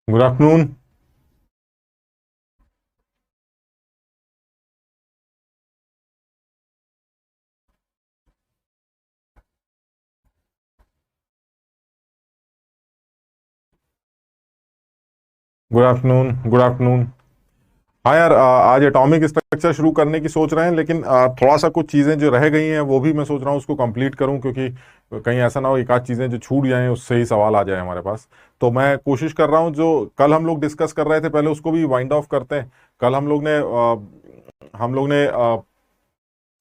Good afternoon. Good afternoon. Good afternoon. हाँ यार, आज एटॉमिक स्ट्रक्चर शुरू करने की सोच रहे हैं, लेकिन थोड़ा सा कुछ चीज़ें जो रह गई हैं वो भी मैं सोच रहा हूँ उसको कंप्लीट करूँ, क्योंकि कहीं ऐसा ना हो एक आध चीज़ें जो छूट जाएं उससे ही सवाल आ जाए हमारे पास। तो मैं कोशिश कर रहा हूँ, जो कल हम लोग डिस्कस कर रहे थे पहले उसको भी वाइंड ऑफ करते हैं। कल हम लोग ने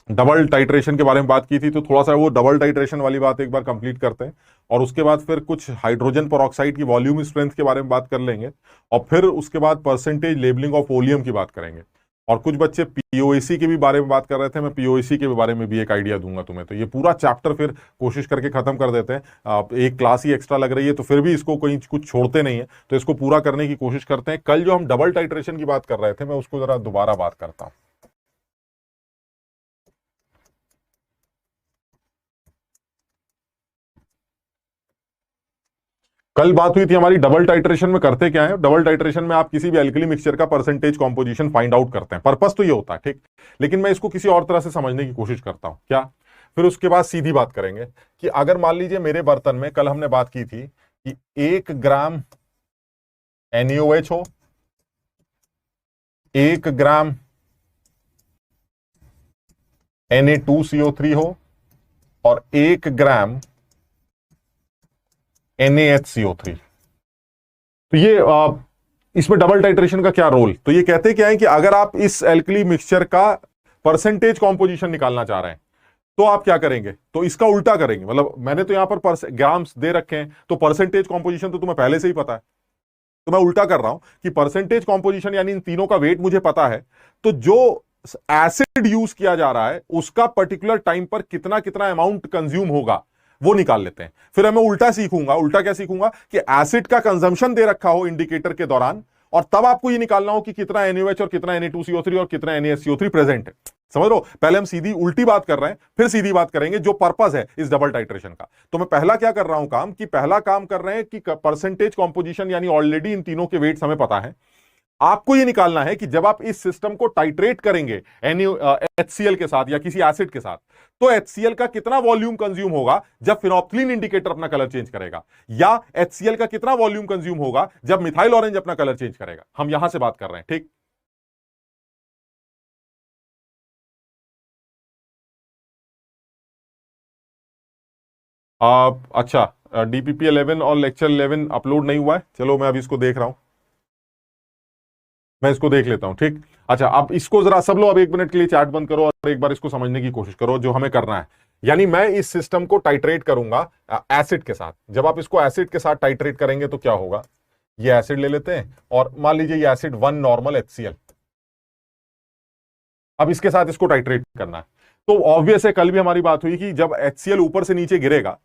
डबल टाइट्रेशन के बारे में बात की थी, तो थोड़ा सा वो डबल टाइट्रेशन वाली बात एक बार कंप्लीट करते हैं। और उसके बाद फिर कुछ हाइड्रोजन पेरोक्साइड की वॉल्यूम स्ट्रेंथ के बारे में बात कर लेंगे। और फिर उसके बाद परसेंटेज लेबलिंग ऑफ वॉल्यूम की बात करेंगे। और कुछ बच्चे पीओएसी के भी बारे में बात कर रहे थे, मैं पीओएसी के बारे में भी एक आइडिया दूंगा तुम्हें। तो ये पूरा चैप्टर फिर कोशिश करके खत्म कर देते हैं। एक क्लास ही एक्स्ट्रा लग रही है तो फिर भी इसको कोई कुछ छोड़ते नहीं है, तो इसको पूरा करने की कोशिश करते हैं। कल जो हम डबल टाइट्रेशन की बात कर रहे थे, मैं उसको जरा दोबारा बात करता हूँ। कल बात हुई थी हमारी डबल टाइट्रेशन में करते क्या है। डबल टाइट्रेशन में आप किसी भी एल्कली मिक्सचर का परसेंटेज कॉम्पोजिशन फाइंड आउट करते हैं, पर्पस तो ये होता है, ठीक। लेकिन मैं इसको किसी और तरह से समझने की कोशिश करता हूं क्या। फिर उसके बाद सीधी बात करेंगे कि अगर मान लीजिए मेरे बर्तन में, कल हमने बात की थी कि 1 ग्राम NaOH हो, 1 ग्राम Na2CO3 हो, और 1 ग्राम NaHCO3। तो ये इसमें डबल टाइट्रेशन का क्या रोल। तो ये कहते क्या है कि अगर आप इस एल्कली मिक्सचर का परसेंटेज कॉम्पोजिशन निकालना चाह रहे हैं तो आप क्या करेंगे, तो इसका उल्टा करेंगे। मतलब मैंने तो यहां पर ग्राम्स दे रखे हैं, तो परसेंटेज कॉम्पोजिशन तो तुम्हें पहले से ही पता है। तो मैं उल्टा कर रहा हूं कि परसेंटेज कॉम्पोजिशन यानी इन तीनों का वेट मुझे पता है, तो जो एसिड यूज किया जा रहा है उसका पर्टिकुलर टाइम पर कितना कितना अमाउंट कंज्यूम होगा वो निकाल लेते हैं। फिर मैं उल्टा सीखूंगा। उल्टा क्या सीखूंगा कि एसिड का कंजम्पशन दे रखा हो इंडिकेटर के दौरान, और तब आपको ये निकालना हो कि कितना NaOH और कितना Na2CO3 और कितना NaSCO3 प्रेजेंट है। समझ लो, पहले हम सीधी उल्टी बात कर रहे हैं, फिर सीधी बात करेंगे जो पर्पस है इस डबल टाइट्रेशन का। तो मैं पहला क्या कर रहा हूं काम, कि पहला काम कर रहे हैं कि परसेंटेज कॉम्पोजिशन यानी ऑलरेडी इन तीनों के वेट्स हमें पता है। आपको यह निकालना है कि जब आप इस सिस्टम को टाइट्रेट करेंगे HCl के साथ या किसी एसिड के साथ, तो HCl का कितना वॉल्यूम कंज्यूम होगा जब फिनोप्थलीन इंडिकेटर अपना कलर चेंज करेगा, या HCl का कितना वॉल्यूम कंज्यूम होगा जब मिथाइल ऑरेंज अपना कलर चेंज करेगा। हम यहां से बात कर रहे हैं, ठीक। अच्छा, DPP 11 और लेक्चर 11 अपलोड नहीं हुआ है। चलो मैं अभी इसको देख रहा हूं, मैं इसको देख लेता हूं, ठीक। अच्छा, अब इसको जरा सब लोग अब 1 मिनट के लिए चैट बंद करो और एक बार इसको समझने की कोशिश करो जो हमें करना है। यानी मैं इस सिस्टम को टाइट्रेट करूंगा एसिड के साथ। जब आप इसको एसिड के साथ टाइट्रेट करेंगे तो क्या होगा, ये एसिड ले लेते हैं और मान लीजिए ये एसिड 1 नॉर्मल HCl। अब इसके साथ इसको टाइट्रेट करना है। तो ऑब्वियस है, कल भी हमारी बात हुई कि जब HCl ऊपर से नीचे गिरेगा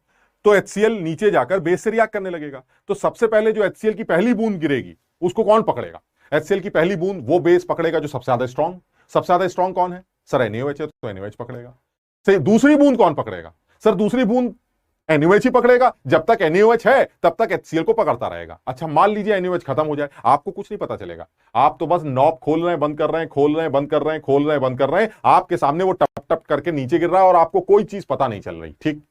तो HCl नीचे जाकर बेस से रिएक्ट करने लगेगा। तो सबसे पहले जो HCl की पहली बूंद गिरेगी उसको कौन पकड़ेगा। HCl की पहली बूंद वो बेस पकड़ेगा जो सबसे ज्यादा स्ट्रॉन्ग। सबसे ज्यादा स्ट्रॉन्ग कौन है सर, NaOH है, तो NaOH पकड़ेगा। सही, दूसरी बूंद कौन पकड़ेगा सर, दूसरी बूंद NaOH ही पकड़ेगा। जब तक NaOH है तब तक HCl को पकड़ता रहेगा। अच्छा, मान लीजिए NaOH खत्म हो जाए, आपको कुछ नहीं पता चलेगा। आप तो बस नॉब खोल रहे हैं, बंद कर रहे हैं, खोल रहे हैं, बंद कर रहे हैं, खोल रहे हैं, बंद कर रहे हैं, आपके सामने वो टप टप करके नीचे गिर रहा है और आपको कोई चीज पता नहीं चल रही, ठीक।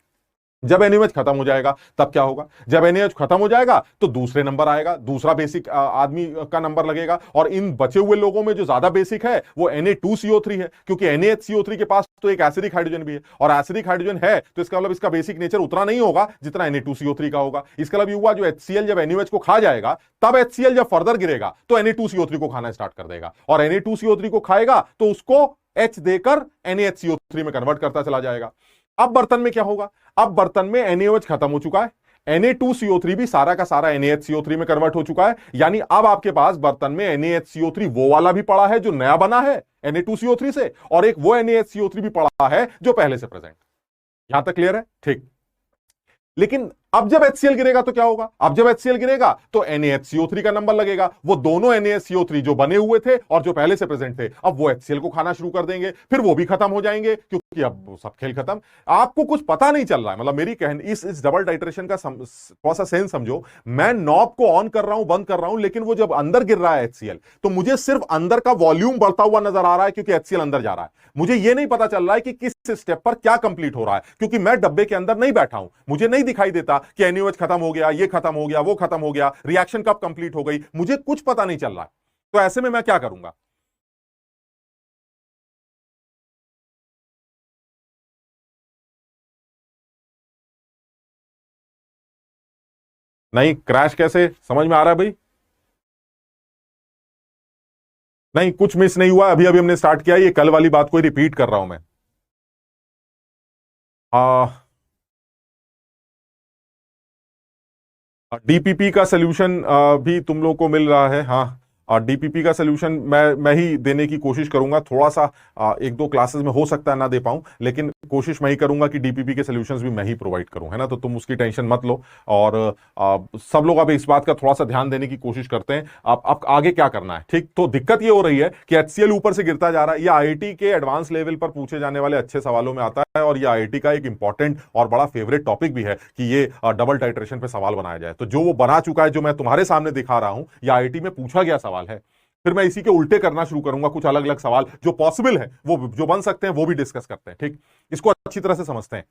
जब NaOH खत्म हो जाएगा तब क्या होगा, जब NaOH खत्म हो जाएगा तो दूसरे नंबर आएगा, दूसरा बेसिक आदमी का नंबर लगेगा। और इन बचे हुए लोगों में जो ज्यादा बेसिक है वो Na2CO3 है, क्योंकि NaHCO3 के पास तो एक एसिडिक हाइड्रोजन भी है, और एसिडिक हाइड्रोजन है तो इसका मतलब इसका बेसिक नेचर उतना नहीं होगा जितना Na2CO3 का होगा। इसका मतलब हुआ जो HCl जब NaOH को खा जाएगा, तब HCl जब फर्दर गिरेगा तो Na2CO3 को खाना स्टार्ट कर देगा, और Na2CO3 को खाएगा तो उसको H देकर NaHCO3 में कन्वर्ट करता चला जाएगा। अब बर्तन में क्या होगा, अब बर्तन में NaOH खत्म हो चुका है, Na2CO3 भी सारा का सारा NaHCO3 में कन्वर्ट हो चुका है। यानी अब आपके पास बर्तन में NaHCO3 वो वाला भी पड़ा है जो नया बना है Na2CO3 से, और एक वो NaHCO3 भी पड़ा है जो पहले से प्रेजेंट। यहां तक क्लियर है, ठीक। लेकिन अब जब HCl गिरेगा तो क्या होगा? अब जब HCl गिरेगा तो NaHCO3 का नंबर लगेगा। वो दोनों NaHCO3 जो बने हुए थे और जो पहले से प्रेजेंट थे, अब वो HCl को खाना शुरू कर देंगे, फिर वो भी खत्म हो जाएंगे, क्योंकि अब सब खेल खत्म। आपको कुछ पता नहीं चल रहा है, मतलब मेरी कहने इस डबल टाइट्रेशन का थोड़ा सा सेंस समझो। मैं नॉब को ऑन कर रहा हूं, बंद कर रहा हूं, लेकिन वो जब अंदर गिर रहा है HCl, तो मुझे सिर्फ अंदर का वॉल्यूम बढ़ता हुआ नजर आ रहा है, क्योंकि HCl अंदर जा रहा है। मुझे ये नहीं पता चल रहा है कि किस स्टेप पर क्या कंप्लीट हो रहा है, क्योंकि मैं डब्बे के अंदर नहीं बैठा हूं। मुझे नहीं दिखाई देता कि NaOH खत्म हो गया, ये खत्म हो गया, वो खत्म हो गया, रिएक्शन कब कंप्लीट हो गई, मुझे कुछ पता नहीं चल रहा है। तो ऐसे में मैं क्या करूंगा? नहीं, क्रैश कैसे समझ में आ रहा है भाई? नहीं, कुछ मिस नहीं हुआ, अभी अभी हमने स्टार्ट किया, ये कल वाली बात को रिपीट कर रहा हूं मैं। डीपीपी का सोल्यूशन भी तुम लोगों को मिल रहा है, हाँ। और डीपीपी का सोल्यूशन मैं ही देने की कोशिश करूंगा। थोड़ा सा एक दो क्लासेस में हो सकता है ना दे पाऊं, लेकिन कोशिश मैं ही करूंगा कि डीपीपी के सोल्यूशंस भी मैं ही प्रोवाइड करूं, है ना? तो तुम उसकी टेंशन मत लो। और सब लोग अब इस बात का थोड़ा सा ध्यान देने की कोशिश करते हैं। आप आगे क्या करना है, ठीक? तो दिक्कत ये हो रही है कि HCl ऊपर से गिरता जा रहा है। ये IIT के एडवांस लेवल पर पूछे जाने वाले अच्छे सवालों में आता है, और ये IIT का एक इंपॉर्टेंट और बड़ा फेवरेट टॉपिक भी है कि ये डबल टाइट्रेशन पे सवाल बनाया जाए। तो जो वो बना चुका है, जो मैं तुम्हारे सामने दिखा रहा हूं, ये IIT में पूछा गया सवाल है। फिर मैं इसी के उल्टे करना शुरू करूंगा, कुछ अलग अलग सवाल जो पॉसिबल है, वो जो बन सकते हैं, वो भी डिस्कस करते हैं, ठीक? इसको अच्छी तरह से समझते हैं।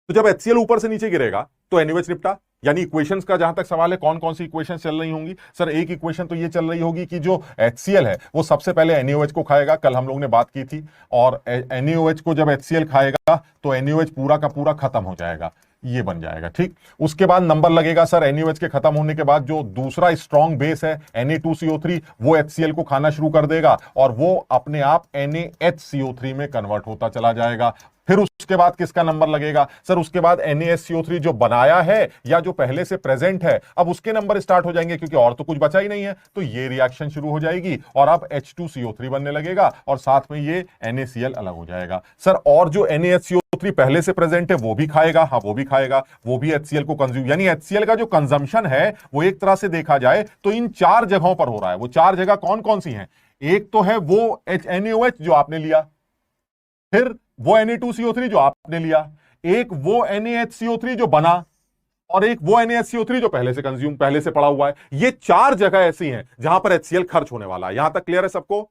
तो जब HCl ऊपर से नीचे गिरेगा तो NaOH निपटा। यानी इक्वेशंस का जहां तक सवाल है, कौन कौन सी इक्वेशंस चल रही होंगी? सर एक इक्वेशन तो ये चल रही होगी कि जो HCl है वो सबसे पहले NaOH को खाएगा, कल हम लोग ने बात की थी। और NaOH को जब HCl खाएगा तो NaOH पूरा का पूरा खत्म हो जाएगा, ये बन जाएगा, ठीक? उसके बाद नंबर लगेगा सर NaOH के खत्म होने के बाद जो दूसरा स्ट्रॉन्ग बेस है Na2CO3, वो HCl को खाना शुरू कर देगा, और वो अपने आप NaHCO3 में कन्वर्ट होता चला जाएगा। फिर उसके बाद किसका नंबर लगेगा? सर उसके बाद NaSCO3 जो बनाया है या जो पहले से प्रेजेंट है, अब उसके नंबर स्टार्ट हो जाएंगे, क्योंकि और तो कुछ बचा ही नहीं है। तो ये रिएक्शन शुरू हो जाएगी, और अब H2CO3 बनने लगेगा, और साथ में ये NaCl अलग हो जाएगा। सर और जो NaHCO3 पहले से प्रेजेंट है वो भी खाएगा, हाँ वो भी खाएगा, वो भी HCl को कंज्यूम, यानी HCl का जो कंजम्पशन है वो एक तरह से देखा जाए तो इन चार जगहों पर हो रहा है। वो चार जगह कौन कौन सी हैं? एक तो है वो NaOH जो आपने लिया, फिर वो Na2CO3 जो आपने लिया, एक वो NaHCO3 जो बना, और एक वो NaHCO3 जो पहले से कंज्यूम, पहले से पड़ा हुआ है। ये चार जगह ऐसी हैं जहां पर HCl खर्च होने वाला है। यहां तक क्लियर है सबको?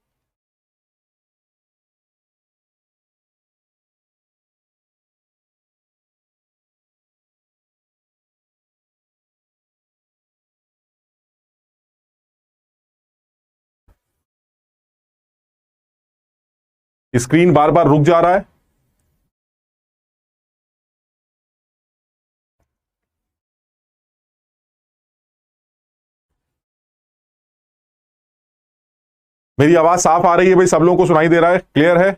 स्क्रीन बार बार रुक जा रहा है। मेरी आवाज साफ आ रही है भाई? सब लोगों को सुनाई दे रहा है? क्लियर है?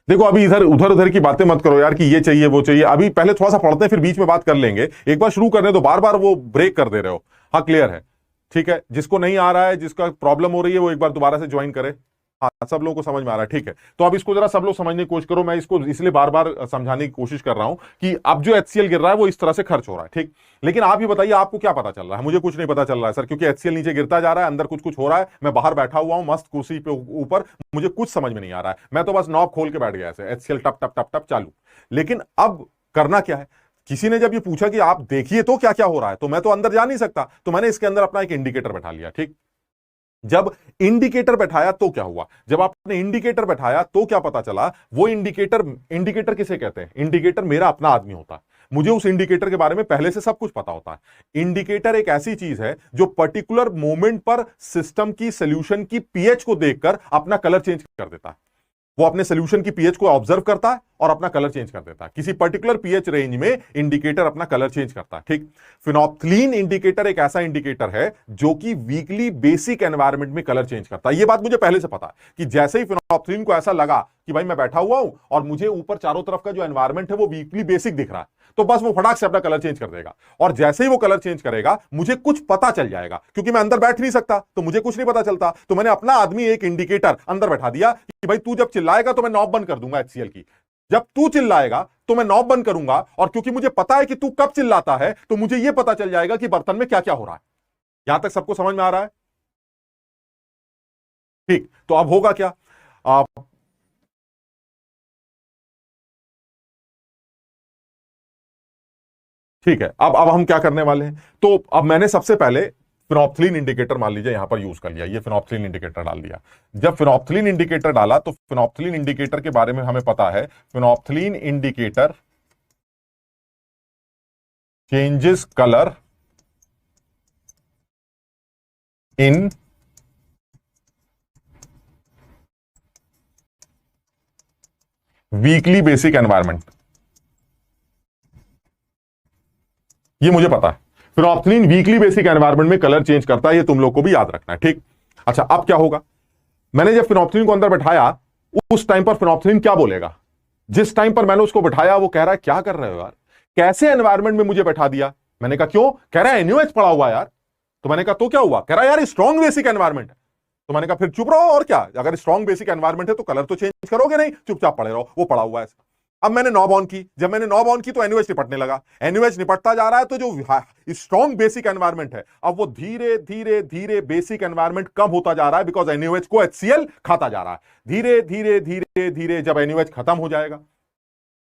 देखो अभी इधर उधर उधर की बातें मत करो यार कि ये चाहिए वो चाहिए। अभी पहले थोड़ा सा पढ़ते हैं, फिर बीच में बात कर लेंगे। एक बार शुरू करने दो, बार बार वो ब्रेक कर दे रहे हो। हाँ क्लियर है, ठीक है। जिसको नहीं आ रहा है, जिसका प्रॉब्लम हो रही है, वो एक बार दोबारा से ज्वाइन करे। हाँ सब लोगों को समझ में आ रहा है, ठीक है। तो अब इसको जरा सब लोग समझने की कोशिश करो। मैं इसको इसलिए बार बार समझाने की कोशिश कर रहा हूं कि अब जो HCl गिर रहा है वो इस तरह से खर्च हो रहा है, ठीक। लेकिन आप ये बताइए, आपको क्या पता चल रहा है? मुझे कुछ नहीं पता चल रहा है सर, क्योंकि HCl नीचे गिरता जा रहा है, अंदर कुछ कुछ हो रहा है। मैं बाहर बैठा हुआ हूं मस्त कुर्सी पे ऊपर, मुझे कुछ समझ में नहीं आ रहा है। मैं तो बस नॉब खोल के बैठ गया ऐसे, HCl टप टप टप टप चालू। लेकिन अब करना क्या है? किसी ने जब ये पूछा कि आप देखिए तो क्या क्या हो रहा है, तो मैं तो अंदर जा नहीं सकता, तो मैंने इसके अंदर अपना एक इंडिकेटर बैठा लिया, ठीक। जब इंडिकेटर बैठाया तो क्या हुआ? जब आपने इंडिकेटर बैठाया तो क्या पता चला? वो इंडिकेटर, इंडिकेटर किसे कहते हैं? इंडिकेटर मेरा अपना आदमी होता है। मुझे उस इंडिकेटर के बारे में पहले से सब कुछ पता होता है। इंडिकेटर एक ऐसी चीज है जो पर्टिकुलर मोमेंट पर सिस्टम की सोल्यूशन की पीएच को देखकर अपना कलर चेंज कर देता है। वो अपने सोल्यूशन की पीएच को ऑब्जर्व करता है और अपना कलर चेंज कर देता है। किसी पर्टिकुलर पीएच रेंज में इंडिकेटर अपना कलर चेंज करता है, ठीक। फिनोप्थलीन इंडिकेटर एक ऐसा इंडिकेटर है जो कि वीकली बेसिक एनवायरनमेंट में कलर चेंज करता है। ये बात मुझे पहले से पता है कि जैसे ही फिनोप्थलीन को ऐसा लगा कि भाई मैं बैठा हुआ हूं और मुझे ऊपर चारों तरफ का जो एनवायरनमेंट है वो वीकली बेसिक दिख रहा है, तो बस वो फटाक से अपना कलर चेंज कर देगा। और जैसे ही वो कलर चेंज करेगा मुझे कुछ पता चल जाएगा, क्योंकि मैं अंदर बैठ नहीं सकता तो मुझे कुछ नहीं पता चलता। तो मैंने अपना आदमी एक इंडिकेटर अंदर बैठा दिया कि भाई तू जब चिल्लाएगा तो मैं नॉब बंद कर दूंगा HCl की, जब तू चिल्लाएगा तो मैं नॉब बंद करूंगा। और क्योंकि मुझे पता है कि तू कब चिल्लाता है तो मुझे यह पता चल जाएगा कि बर्तन में क्या क्या हो रहा है। यहां तक सबको समझ में आ रहा है? ठीक, तो अब होगा क्या? ठीक है, अब हम क्या करने वाले हैं, तो अब मैंने सबसे पहले फिनोप्थलीन इंडिकेटर मान लीजिए यहां पर यूज कर लिया, ये फिनोप्थलीन इंडिकेटर डाल दिया। जब फिनोप्थलीन इंडिकेटर डाला तो फिनोप्थलीन इंडिकेटर के बारे में हमें पता है, फिनोप्थलीन इंडिकेटर चेंजेस कलर इन वीकली बेसिक एनवायरमेंट, ये मुझे पता है। फिनोप्थलीन वीकली बेसिक एनवायरमेंट में कलर चेंज करता है, ये तुम लोग को भी याद रखना है। ठीक, अच्छा अब क्या होगा, मैंने जब फिनोप्थलीन को अंदर बैठाया उस टाइम पर फिनोप्थलीन क्या बोलेगा? जिस टाइम पर मैंने उसको बैठाया वो कह रहा है क्या कर रहे हो यार, कैसे एनवायरमेंट में मुझे बैठा दिया? मैंने कहा क्यों? कह रहा है NaOH पड़ा हुआ यार। तो मैंने कहा तो क्या हुआ? कह रहा है यार स्ट्रॉन्ग बेसिक एनवायरमेंट है। तो मैंने कहा फिर चुप रहो, और क्या, अगर स्ट्रॉन्ग बेसिक एनवायरमेंट है तो कलर तो चेंज करोगे नहीं, चुपचाप पड़े रहो, वो पड़ा हुआ है। अब मैंने नॉब ऑन की, जब मैंने नॉब ऑन की तो NaOH निपटने लगा, NaOH निपटता जा रहा है, तो जो स्ट्रॉन्ग बेसिक एनवायरमेंट है अब वो धीरे धीरे धीरे बेसिक एनवायरमेंट कम होता जा रहा है, बिकॉज NaOH को HCl खाता जा रहा है। धीरे धीरे धीरे धीरे जब NaOH खत्म हो जाएगा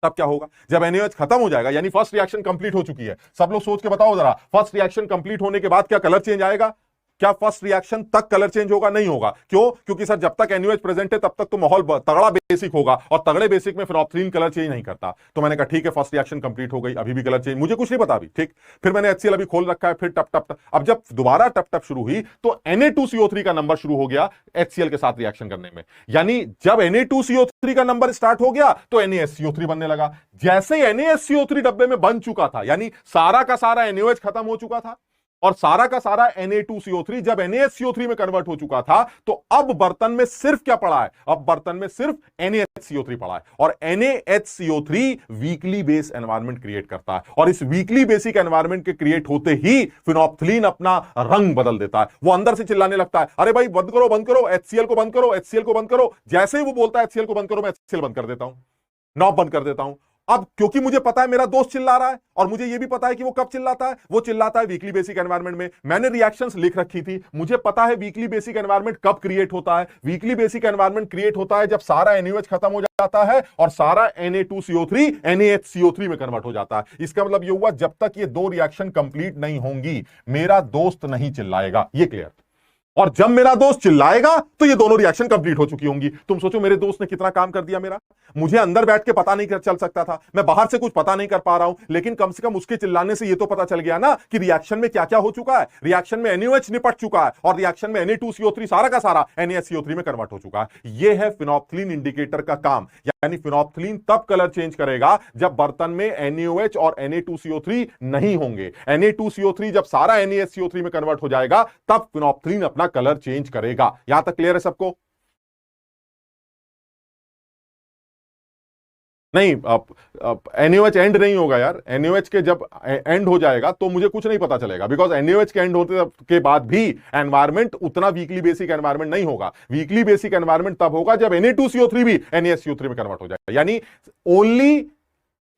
तब क्या होगा? जब NaOH खत्म हो जाएगा यानी फर्स्ट रिएक्शन कंप्लीट हो चुकी है। सब लोग सोच के बताओ जरा, फर्स्ट रिएक्शन कंप्लीट होने के बाद क्या कलर चेंज आएगा? क्या फर्स्ट रिएक्शन तक कलर चेंज होगा? नहीं होगा। क्यों? क्योंकि सर जब तक NaOH प्रेजेंट है तब तक तो माहौल तगड़ा बेसिक होगा, और तगड़े बेसिक में फिनोप्थलीन कलर चेंज नहीं करता। तो मैंने कहा ठीक है, फर्स्ट रिएक्शन कंप्लीट हो गई, अभी भी कलर चेंज, मुझे कुछ नहीं पता अभी। ठीक, फिर मैंने HCl अभी खोल रखा है, फिर टप टप टप। अब जब दोबारा टप टप शुरू हुई तो Na2CO3 का नंबर शुरू हो गया HCl के साथ रिएक्शन करने में, यानी जब Na2CO3 का नंबर स्टार्ट हो गया तो NaSCO3 बनने लगा। जैसे ही NaSCO3 डब्बे में बन चुका था, यानी सारा का सारा NaOH खत्म हो चुका था और सारा का सारा Na2CO3 जब NaSCO3 में कन्वर्ट हो चुका था, तो अब बर्तन में सिर्फ क्या पड़ा है? अब बर्तन में सिर्फ NaHCO3 पड़ा है, और NaHCO3 weekly base environment create करता है, और इस वीकली बेसिक एनवायरनमेंट के क्रिएट होते ही फिनोप्थलीन अपना रंग बदल देता है। वो अंदर से चिल्लाने लगता है, अरे भाई बंद करो बंद करो, HCl को बंद करो, HCl को बंद करो। जैसे ही वो बोलता है HCl को बंद करो, मैं HCl बंद कर देता हूं, नॉब बंद कर देता हूं। अब क्योंकि मुझे पता है मेरा दोस्त चिल्ला रहा है, और मुझे यह भी पता है कि वो कब चिल्लाता है, वो चिल्लाता है वीकली बेसिक एनवायरनमेंट में। मैंने रिएक्शंस लिख रखी थी, मुझे पता है वीकली बेसिक एनवायरनमेंट कब क्रिएट होता है। वीकली बेसिक एनवायरनमेंट क्रिएट होता है जब सारा NaOH खत्म हो जाता है और सारा Na2CO3 NaHCO3 में कन्वर्ट हो जाता है। इसका मतलब यह हुआ जब तक ये दो रिएक्शन कंप्लीट नहीं होंगी मेरा दोस्त नहीं चिल्लाएगा। ये क्लियर? और जब मेरा दोस्त चिल्लाएगा तो ये दोनों रिएक्शन कंप्लीट हो चुकी होंगी। तुम सोचो मेरे दोस्त ने कितना काम कर दिया मेरा। मुझे अंदर बैठ के पता नहीं चल सकता था, मैं बाहर से कुछ पता नहीं कर पा रहा हूं, लेकिन कम से कम उसके चिल्लाने से ये तो पता चल गया ना कि रिएक्शन में क्या क्या हो चुका है। रिएक्शन में NaOH निपट चुका है और रिएक्शन में Na2CO3 सारा का सारा NaSCO3 में कन्वर्ट हो चुका है। यह है फिनोप्थलीन इंडिकेटर का काम। यानी फिनोप्थलीन तब कलर चेंज करेगा जब बर्तन में NaOH और Na2CO3 नहीं होंगे। Na2CO3 जब सारा NaSCO3 में कन्वर्ट हो जाएगा तब फिनोप्थलीन अपना कलर चेंज करेगा। यहां तक क्लियर है सबको? नहीं, NaOH एंड नहीं होगा यार। NaOH के जब एंड हो जाएगा तो मुझे कुछ नहीं पता चलेगा, बिकॉज NaOH के एंड होते के बाद भी एनवायरमेंट उतना वीकली बेसिक एनवायरमेंट नहीं होगा। वीकली बेसिक एनवायरमेंट तब होगा जब Na2CO3 भी NaSCO3 में कन्वर्ट हो जाएगा। यानी only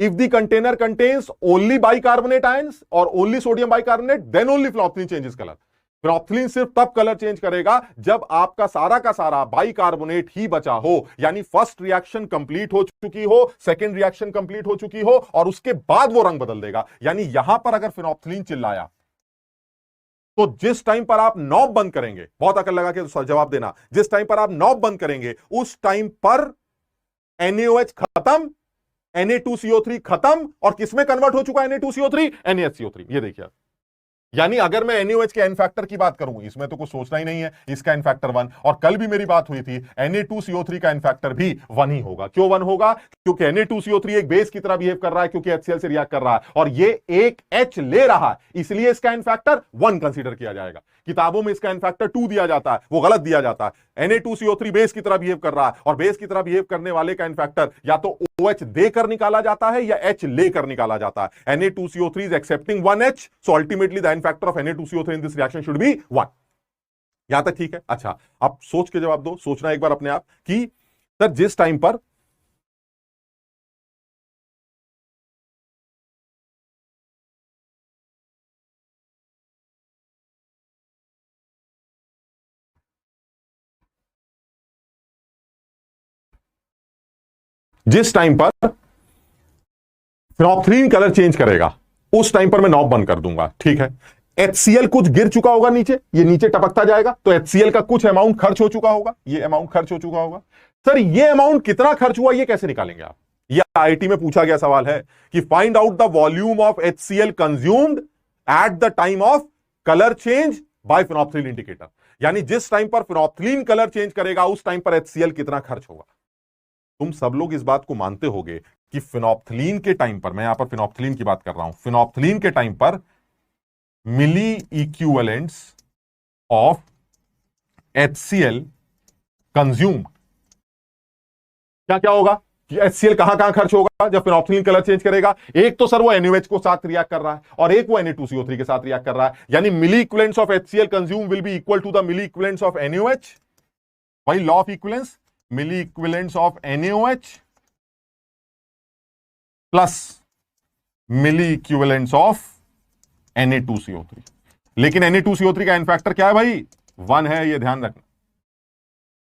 if the container contains only bicarbonate ions और only sodium bicarbonate, then only phenolphthalein changes colour. Phenolphthalein सिर्फ तब कलर चेंज करेगा जब आपका सारा का सारा बाइकार्बोनेट ही बचा हो, यानी फर्स्ट रिएक्शन कंप्लीट हो चुकी हो, सेकंड रिएक्शन कंप्लीट हो चुकी हो, और उसके बाद वो रंग बदल देगा। यानी यहां पर अगर फिनोप्थलीन चिल्लाया तो जिस टाइम पर आप नॉब बंद करेंगे, बहुत अकल लगा के जवाब देना, जिस टाइम पर आप नॉब बंद करेंगे उस टाइम पर NaOH खत्म, Na2CO3 खत्म, और किसमें कन्वर्ट हो चुका है Na2CO3? NaSCO3। ये देखिए, यानी अगर मैं NaOH के एन फैक्टर की बात करूं, इसमें तो कुछ सोचना ही नहीं है, इसका एन फैक्टर 1, और कल भी मेरी बात हुई थी Na2CO3 का एन फैक्टर भी 1 ही होगा। क्यों 1 होगा? क्योंकि Na2CO3 एक बेस की तरह बिहेव कर रहा है, क्योंकि HCl से रिएक्ट कर रहा है, और ये एक H ले रहा है, इसलिए इसका एन फैक्टर 1 कंसीडर किया जाएगा। किताबों में इसका एन फैक्टर 2 दिया जाता है, वो गलत दिया जाता है। Na2CO3 बेस की तरह बिहेव कर रहा है, और बेस की तरह बिहेव करने वाले का एन फैक्टर या तो OH देकर निकाला जाता है या H लेकर निकाला जाता है? Na2CO3 is accepting 1H, so ultimately the end factor of Na2CO3 in this reaction should be 1. यहां तक ठीक है? अच्छा, आप सोच के जवाब दो, सोचना एक बार अपने आप कि सर जिस टाइम पर फिनोप्थलीन कलर चेंज करेगा उस टाइम पर मैं नॉब बंद कर दूंगा, ठीक है? HCl कुछ गिर चुका होगा नीचे, ये नीचे टपकता जाएगा, तो HCl का कुछ अमाउंट खर्च हो चुका होगा, ये अमाउंट खर्च हो चुका होगा। सर ये अमाउंट कितना खर्च हुआ, ये कैसे निकालेंगे आप? ये IIT में पूछा गया सवाल है कि find out the volume of HCl consumed at the time of colour change bye phenolphthalein indicator. यानी जिस टाइम पर फिनोप्थलीन कलर चेंज करेगा उस टाइम पर HCl कितना खर्च होगा। तुम सब लोग इस बात को मानते होगे कि फिनोप्थलीन के टाइम पर, मैं यहां पर फिनोप्थलीन की बात कर रहा हूं, फिनोप्थलीन के टाइम पर मिली इक्विवेलेंट्स ऑफ HCl कंज्यूम क्या क्या होगा कि HCl कहां कहां खर्च होगा जब फिनोप्थलीन कलर चेंज करेगा? एक तो सर वो NaOH को साथ रिएक्ट कर रहा है और एक वो Na2CO3 के साथ रिएक्ट कर रहा है, यानी milli equivalents of HCl consume will be equal to the milli equivalents of NaOH। वही law of equivalence, milli equivalents of NaOH plus milli equivalents of Na2CO3। लेकिन Na2CO3 का इनफैक्टर क्या है भाई? 1 है, ये ध्यान रखना।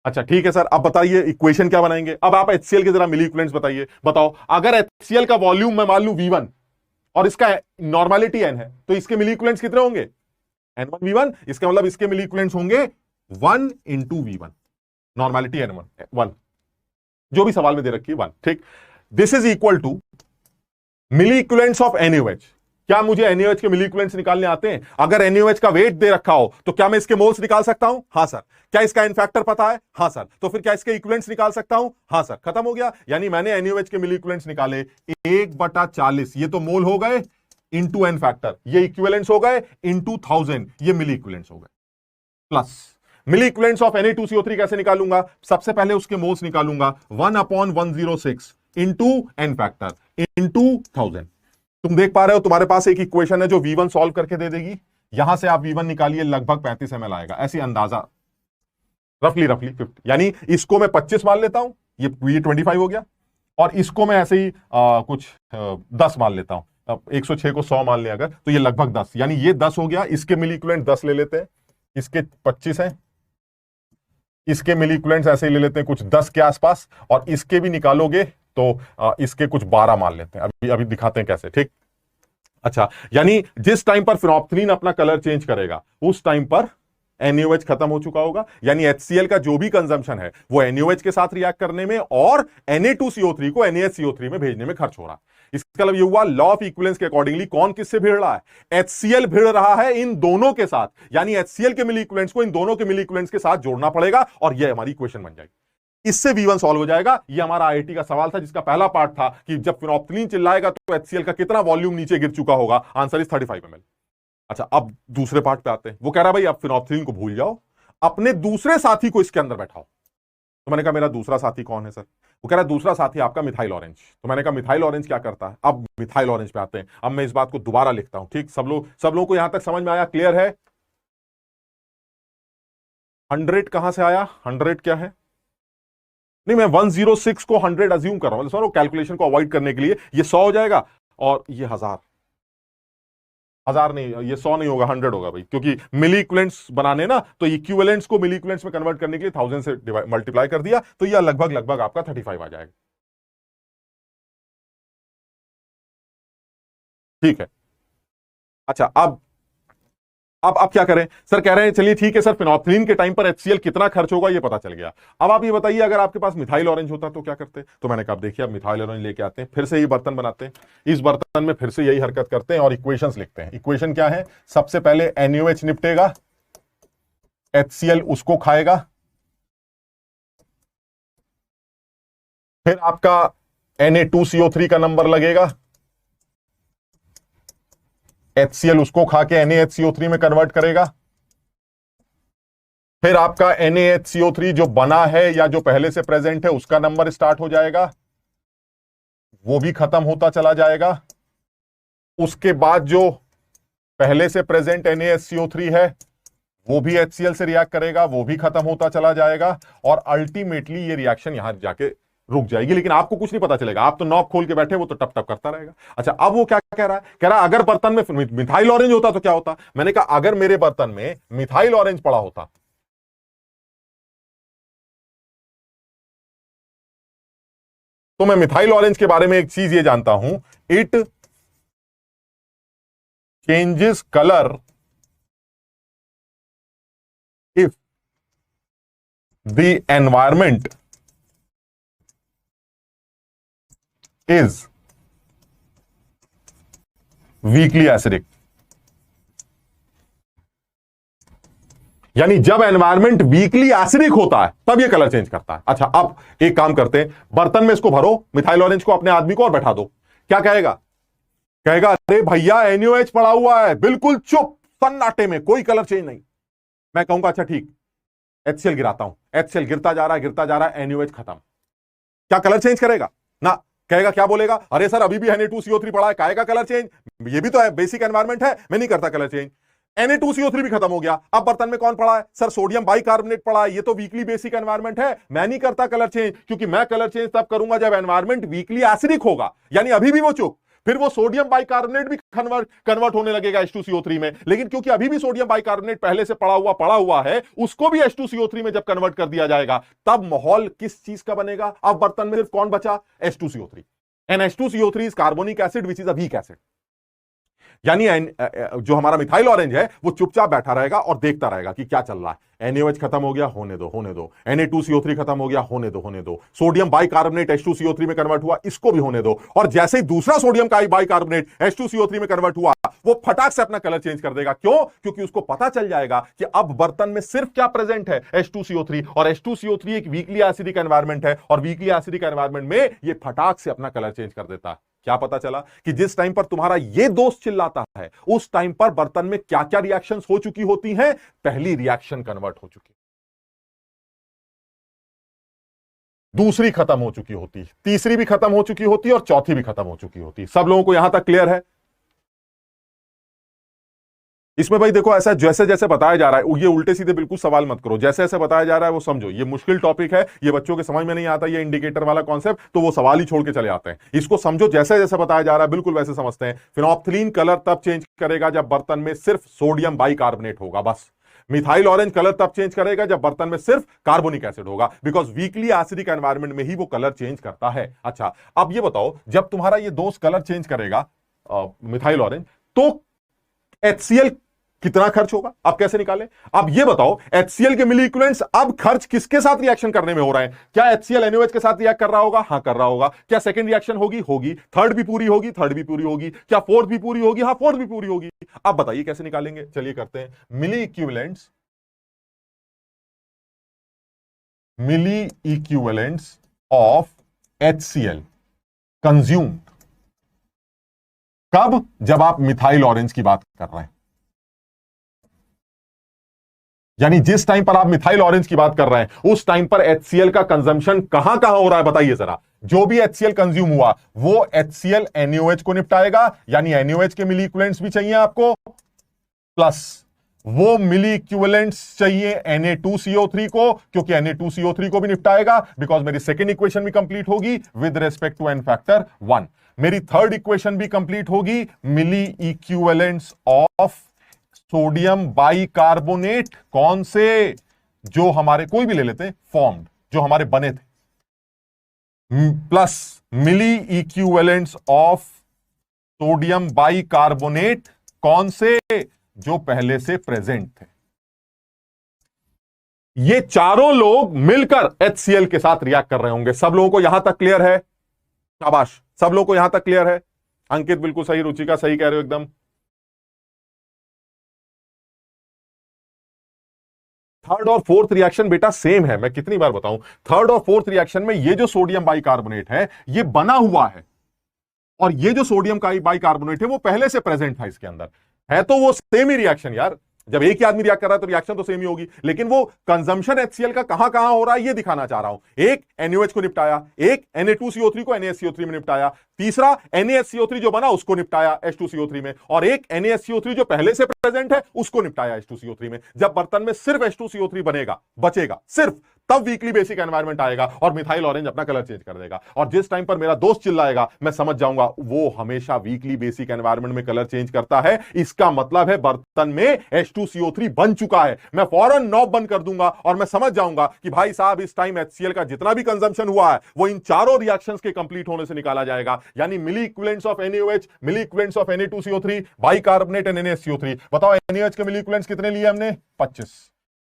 अच्छा ठीक है सर, अब बताइए इक्वेशन क्या बनाएंगे? अब आप HCl के जरा मिली इक्विवेलेंट्स बताइए। बताओ, अगर HCl का वॉल्यूम मैं मान लूं V1 और इसका नॉर्मेलिटी N है, तो इसके मिली इक्विवेलेंट्स कितने होंगे? N1V1। इसका मतलब इसके मिली इक्विवेलेंट्स होंगे 1 इंटू V1, नॉर्मेलिटी N1 जो भी सवाल में दे रखी है 1, ठीक? This is equal to milli equivalents of NaOH। क्या मुझे NaOH के मिली इक्विवेलेंट्स निकालने आते हैं? अगर NaOH का वेट दे रखा हो तो क्या मैं इसके मोल्स निकाल सकता हूं? हां सर। क्या इसका इनफैक्टर पता है? हां सर। तो फिर क्या इसके इक्विवेलेंट्स निकाल सकता हूं? हां सर। खत्म हो गया। यानी मैंने NaOH के मिली इक्विवेलेंट्स निकाले 1/40, ये तो मोल हो गए, इंटू एन फैक्टर, ये इक्विवेलेंट्स हो गए, इंटू 1000 ये मिली इक्विवेलेंट्स हो गए, plus milli equivalents of Na2CO3 कैसे निकालूंगा? सबसे पहले उसके मोल्स निकालूंगा 1/106 इंटू एन फैक्टर इंटू 1000। तुम देख पा रहे हो तुम्हारे पास एक इक्वेशन है जो V1 सॉल्व करके दे देगी। यहां से आप V1 निकालिए, लगभग 35 ml आएगा, ऐसी अंदाजा रफली 50। यानी इसको मैं 25 मान लेता हूं, ये 25 हो गया, और इसको मैं ऐसे ही कुछ 10 मान लेता हूं। 106 को 100 मान लिया अगर, तो ये लगभग 10, यानी ये 10 हो गया। इसके मिली इक्विवेलेंट 10 ले लेते हैं, इसके 25 हैं, इसके मिली इक्विवेलेंट्स ऐसे ही ले लेते हैं कुछ 10 के आसपास, और इसके भी निकालोगे तो इसके कुछ 12 मान लेते हैं। अभी दिखाते हैं कैसे, ठीक? अच्छा, यानी जिस टाइम पर फिनोप्थलीन अपना कलर चेंज करेगा उस टाइम पर NaOH खत्म हो चुका होगा, यानी HCl का जो भी कंजम्पशन है वो NaOH के साथ रिएक्ट करने में और Na2CO3 को NaHCO3 में भेजने में खर्च हो रहा। इसका मतलब ये हुआ लॉ ऑफ इक्विवेलेंस के अकॉर्डिंगली कौन किससे भिड़ रहा है? HCl भिड़ रहा है इन दोनों के साथ, यानी HCl के मिली इक्विवेलेंट्स को इन दोनों के मिली इक्विवेलेंट्स के साथ जोड़ना पड़ेगा, और यह हमारी इक्वेशन बन जाएगी। इससे V1 सॉल्व हो जाएगा। ये हमारा IIT का सवाल था जिसका पहला पार्ट था कि जब फिनोप्थलीन चिल्लाएगा तो HCl का कितना वॉल्यूम नीचे गिर चुका होगा? Answer is 35 ml। अच्छा, अब दूसरे पार्ट पे आते हैं। वो कह रहा भाई अब फिनोप्थलीन को भूल जाओ, अपने दूसरे साथी को इसके अंदर बैठाओ। तो मैंने कहा मेरा दूसरा साथी कौन है सर? वो कह रहा है दूसरा साथी आपका मिथाइल ऑरेंज। तो मैंने कहा मिथाइल ऑरेंज क्या करता है? अब मिथाइल ऑरेंज पे आते हैं। अब मैं इस बात को दोबारा लिखता हूं, ठीक? सब लोगों को यहां तक समझ में आया? क्लियर है? 100 कहां से आया? 100 क्या है? नहीं, मैं 106 को 100 अज्यूम कर रहा हूं, सर कैलकुलेशन को अवॉइड करने के लिए। ये 100 हो जाएगा और ये 1000 नहीं, ये 100 नहीं होगा, 100 होगा भाई, क्योंकि मिली इक्विवेलेंट्स बनाने ना, तो इक्विवेलेंट्स को मिली इक्विवेलेंट्स में कन्वर्ट करने के लिए 1000 से मल्टीप्लाई कर दिया, तो यह लगभग आपका 35 आ जाएगा। ठीक है। अच्छा, अब क्या करें? सर कह रहे हैं चलिए ठीक है सर, फिनोप्थलीन के टाइम पर HCl कितना खर्च होगा ये पता चल गया। अब आप ये बताइए अगर आपके पास मिथाइल ऑरेंज होता तो क्या करते? तो मैंने कहा देखिए अब मिथाइल ऑरेंज लेके आते हैं, फिर से ये बर्तन बनाते हैं, इस बर्तन में फिर से यही हरकत करते हैं और इक्वेशंस लिखते हैं। इक्वेशन क्या है? सबसे पहले NaOH निपटेगा, HCl उसको खाएगा, फिर आपका Na2CO3 का नंबर लगेगा, HCl उसको खा के NaHCO3 में कन्वर्ट करेगा, फिर आपका NaHCO3 जो बना है या जो पहले से प्रेजेंट है उसका नंबर स्टार्ट हो जाएगा, वो भी खत्म होता चला जाएगा। उसके बाद जो पहले से प्रेजेंट NaSCO3 है वो भी HCl से रिएक्ट करेगा, वो भी खत्म होता चला जाएगा और अल्टीमेटली ये रिएक्शन यहां जाके रुक जाएगी। लेकिन आपको कुछ नहीं पता चलेगा, आप तो नॉब खोल के बैठे, वो तो टप टप करता रहेगा। अच्छा, अब वो क्या कह रहा है? कह रहा है अगर बर्तन में मिथाइल ऑरेंज होता तो क्या होता? मैंने कहा अगर मेरे बर्तन में मिथाइल ऑरेंज पड़ा होता तो मैं मिथाइल ऑरेंज के बारे में एक चीज ये जानता हूं, it changes colour if the environment is weakly acidic. यानी जब एनवायरमेंट वीकली एसिडिक होता है तब ये कलर चेंज करता है। अच्छा, अब एक काम करते हैं, बर्तन में इसको भरो, मिथाइल ऑरेंज को, अपने आदमी को और बैठा दो। क्या कहेगा? कहेगा अरे भैया NaOH पड़ा हुआ है, बिल्कुल चुप, सन्नाटे में, कोई कलर चेंज नहीं। मैं कहूंगा अच्छा ठीक, HCl गिराता हूं, HCl गिरता जा रहा है, गिरता जा रहा है, NaOH खत्म। क्या कलर चेंज करेगा? ना। कहेगा, क्या बोलेगा? अरे सर अभी भी Na2CO3 पड़ा है, काहेगा कलर चेंज, ये भी तो है, बेसिक एनवायरमेंट है, मैं नहीं करता कलर चेंज। Na2CO3 भी खत्म हो गया। अब बर्तन में कौन पड़ा है? सर सोडियम बाइकार्बोनेट पड़ा है, ये तो वीकली बेसिक एनवायरमेंट है, मैं नहीं करता कलर चेंज, क्योंकि मैं कलर चेंज तब करूंगा जब एनवायरमेंट वीकली एसिडिक होगा। यानी अभी भी वो चुप, फिर वो सोडियम बाइकार्बोनेट भी कन्वर्ट होने लगेगा H2CO3 में। लेकिन क्योंकि अभी भी सोडियम बाइकार्बोनेट पहले से पड़ा हुआ है, उसको भी H2CO3 में जब कन्वर्ट कर दिया जाएगा तब माहौल किस चीज का बनेगा? अब बर्तन में सिर्फ कौन बचा? H2CO3। And H2CO3 is carbonic acid which is a weak acid. यानी जो हमारा मिथाइल ऑरेंज है वो चुपचाप बैठा रहेगा और देखता रहेगा कि क्या चल रहा है। NaOH खत्म हो गया, होने दो होने दो। Na2CO3 खत्म हो गया, होने दो होने दो। सोडियम बाइकार्बोनेट H2CO3 में कन्वर्ट हुआ, इसको भी होने दो। और जैसे ही दूसरा सोडियम का बाइकार्बोनेट H2CO3 में कन्वर्ट हुआ, वो फटाक से अपना कलर चेंज कर देगा। क्यों? क्योंकि उसको पता चल जाएगा कि अब बर्तन में सिर्फ क्या प्रेजेंट है? H2CO3। और H2CO3 एक वीकली एसिडिक एनवायरमेंट है और वीकली एसिडिक एनवायरमेंट में ये फटाक से अपना कलर चेंज कर देता है। क्या पता चला कि जिस टाइम पर तुम्हारा ये दोस्त चिल्लाता है उस टाइम पर बर्तन में क्या क्या रिएक्शंस हो चुकी होती हैं? पहली रिएक्शन कन्वर्ट हो चुकी, दूसरी खत्म हो चुकी होती, तीसरी भी खत्म हो चुकी होती और चौथी भी खत्म हो चुकी होती। सब लोगों को यहां तक क्लियर है? इसमें भाई देखो, ऐसा जैसे जैसे बताया जा रहा है, ये उल्टे सीधे बिल्कुल सवाल मत करो, जैसे जैसे बताया जा रहा है वो समझो। ये मुश्किल टॉपिक है, ये बच्चों के समझ में नहीं आता, ये इंडिकेटर वाला कॉन्सेप्ट, तो वो सवाल ही छोड़ के चले आते हैं। इसको समझो, जैसे जैसे बताया जा रहा है बिल्कुल वैसे समझते हैं। फिनोप्थलीन कलर तब चेंज करेगा जब बर्तन में सिर्फ सोडियम बाइकार्बोनेट होगा, बस। मिथाइल ऑरेंज कलर तब चेंज करेगा जब बर्तन में सिर्फ कार्बोनिक एसिड होगा, बिकॉज वीकली एसिडिक एनवायरमेंट में ही वो कलर चेंज करता है। अच्छा, अब ये बताओ, जब तुम्हारा ये दोस्त कलर चेंज करेगा मिथाइल ऑरेंज, तो HCl कितना खर्च होगा? अब कैसे निकालें? अब ये बताओ, HCl के मिली इक्विवेलेंट्स अब खर्च किसके साथ रिएक्शन करने में हो रहा है? क्या HCl NaOH के साथ रिएक्ट कर रहा होगा? हाँ कर रहा होगा। क्या सेकंड रिएक्शन होगी? होगी। थर्ड भी पूरी होगी? थर्ड भी पूरी होगी। क्या फोर्थ भी पूरी होगी? हाँ फोर्थ भी पूरी होगी। अब बताइए कैसे निकालेंगे? चलिए करते हैं। मिली इक्विवेलेंट्स ऑफ HCl कंज्यूम्ड, कब? जब आप मिथाइल ऑरेंज की बात कर रहे हैं। यानी जिस टाइम पर आप मिथाइल ऑरेंज की बात कर रहे हैं उस टाइम पर HCl का कंजम्पशन कहां कहां हो रहा है? बताइए जरा। जो भी HCl कंज्यूम हुआ वो HCl NaOH को निपटाएगा, यानी NaOH के मिली इक्विवेलेंट्स भी चाहिए आपको, प्लस वो मिली इक्विवेलेंट्स चाहिए Na2CO3 को, क्योंकि Na2CO3 को भी निपटाएगा, बिकॉज मेरी सेकेंड इक्वेशन भी कंप्लीट होगी with respect to n factor 1। मेरी थर्ड इक्वेशन भी कंप्लीट होगी, milli equivalents of sodium bicarbonate, कौन से? जो हमारे, कोई भी ले लेते हैं, फॉर्म्ड, जो हमारे बने थे, plus milli equivalents of sodium bicarbonate, कौन से? जो पहले से प्रेजेंट थे। ये चारों लोग मिलकर HCl के साथ रिएक्ट कर रहे होंगे। सब लोगों को यहां तक क्लियर है? शाबाश, सब लोगों को यहां तक क्लियर है? अंकित बिल्कुल सही, रुचिका सही कह रहे हो एकदम। थर्ड और फोर्थ रिएक्शन बेटा सेम है, मैं कितनी बार बताऊं। थर्ड और फोर्थ रिएक्शन में ये जो सोडियम बाइकार्बोनेट है ये बना हुआ है, और ये जो सोडियम का बाइकार्बोनेट है वो पहले से प्रेजेंट था इसके अंदर, है तो वो सेम ही रिएक्शन यार। जब एक ही आदमी रिएक्ट कर रहा है तो रिएक्शन तो सेम ही होगी, लेकिन वो कंजम्पशन HCl का कहां कहां हो रहा है ये दिखाना चाह रहा हूं। एक NaOH को निपटाया, एक Na2CO3 को NaSCO3 में निपटाया, तीसरा NaSCO3 जो बना उसको निपटाया H2CO3 में, और एक NaSCO3 जो पहले से प्रेजेंट है उसको निपटाया H2CO3 में। जब बर्तन में सिर्फ H2CO3 बनेगा, बचेगा सिर्फ, तब वीकली बेसिक एनवायरनमेंट आएगा और मिथाइल ऑरेंज अपना कलर चेंज कर देगा। और जिस टाइम पर मेरा दोस्त चिल्लाएगा मैं समझ जाऊंगा वो हमेशा वीकली बेसिक एनवायरनमेंट में कलर चेंज करता है, इसका मतलब है बर्तन में H2CO3 बन चुका है। मैं फौरन नॉब बंद कर दूंगा और मैं समझ जाऊंगा कि भाई साहब इस टाइम HCl का जितना भी कंजम्पशन हुआ है वो इन चारों रिएक्शंस के कंप्लीट होने से निकाला जाएगा, यानी milli equivalents of NaOH, milli equivalents of Na2CO3, bicarbonate and NaSCO3। बताओ NaOH के मिली इक्विवेलेंट्स कितने लिए हमने? 25।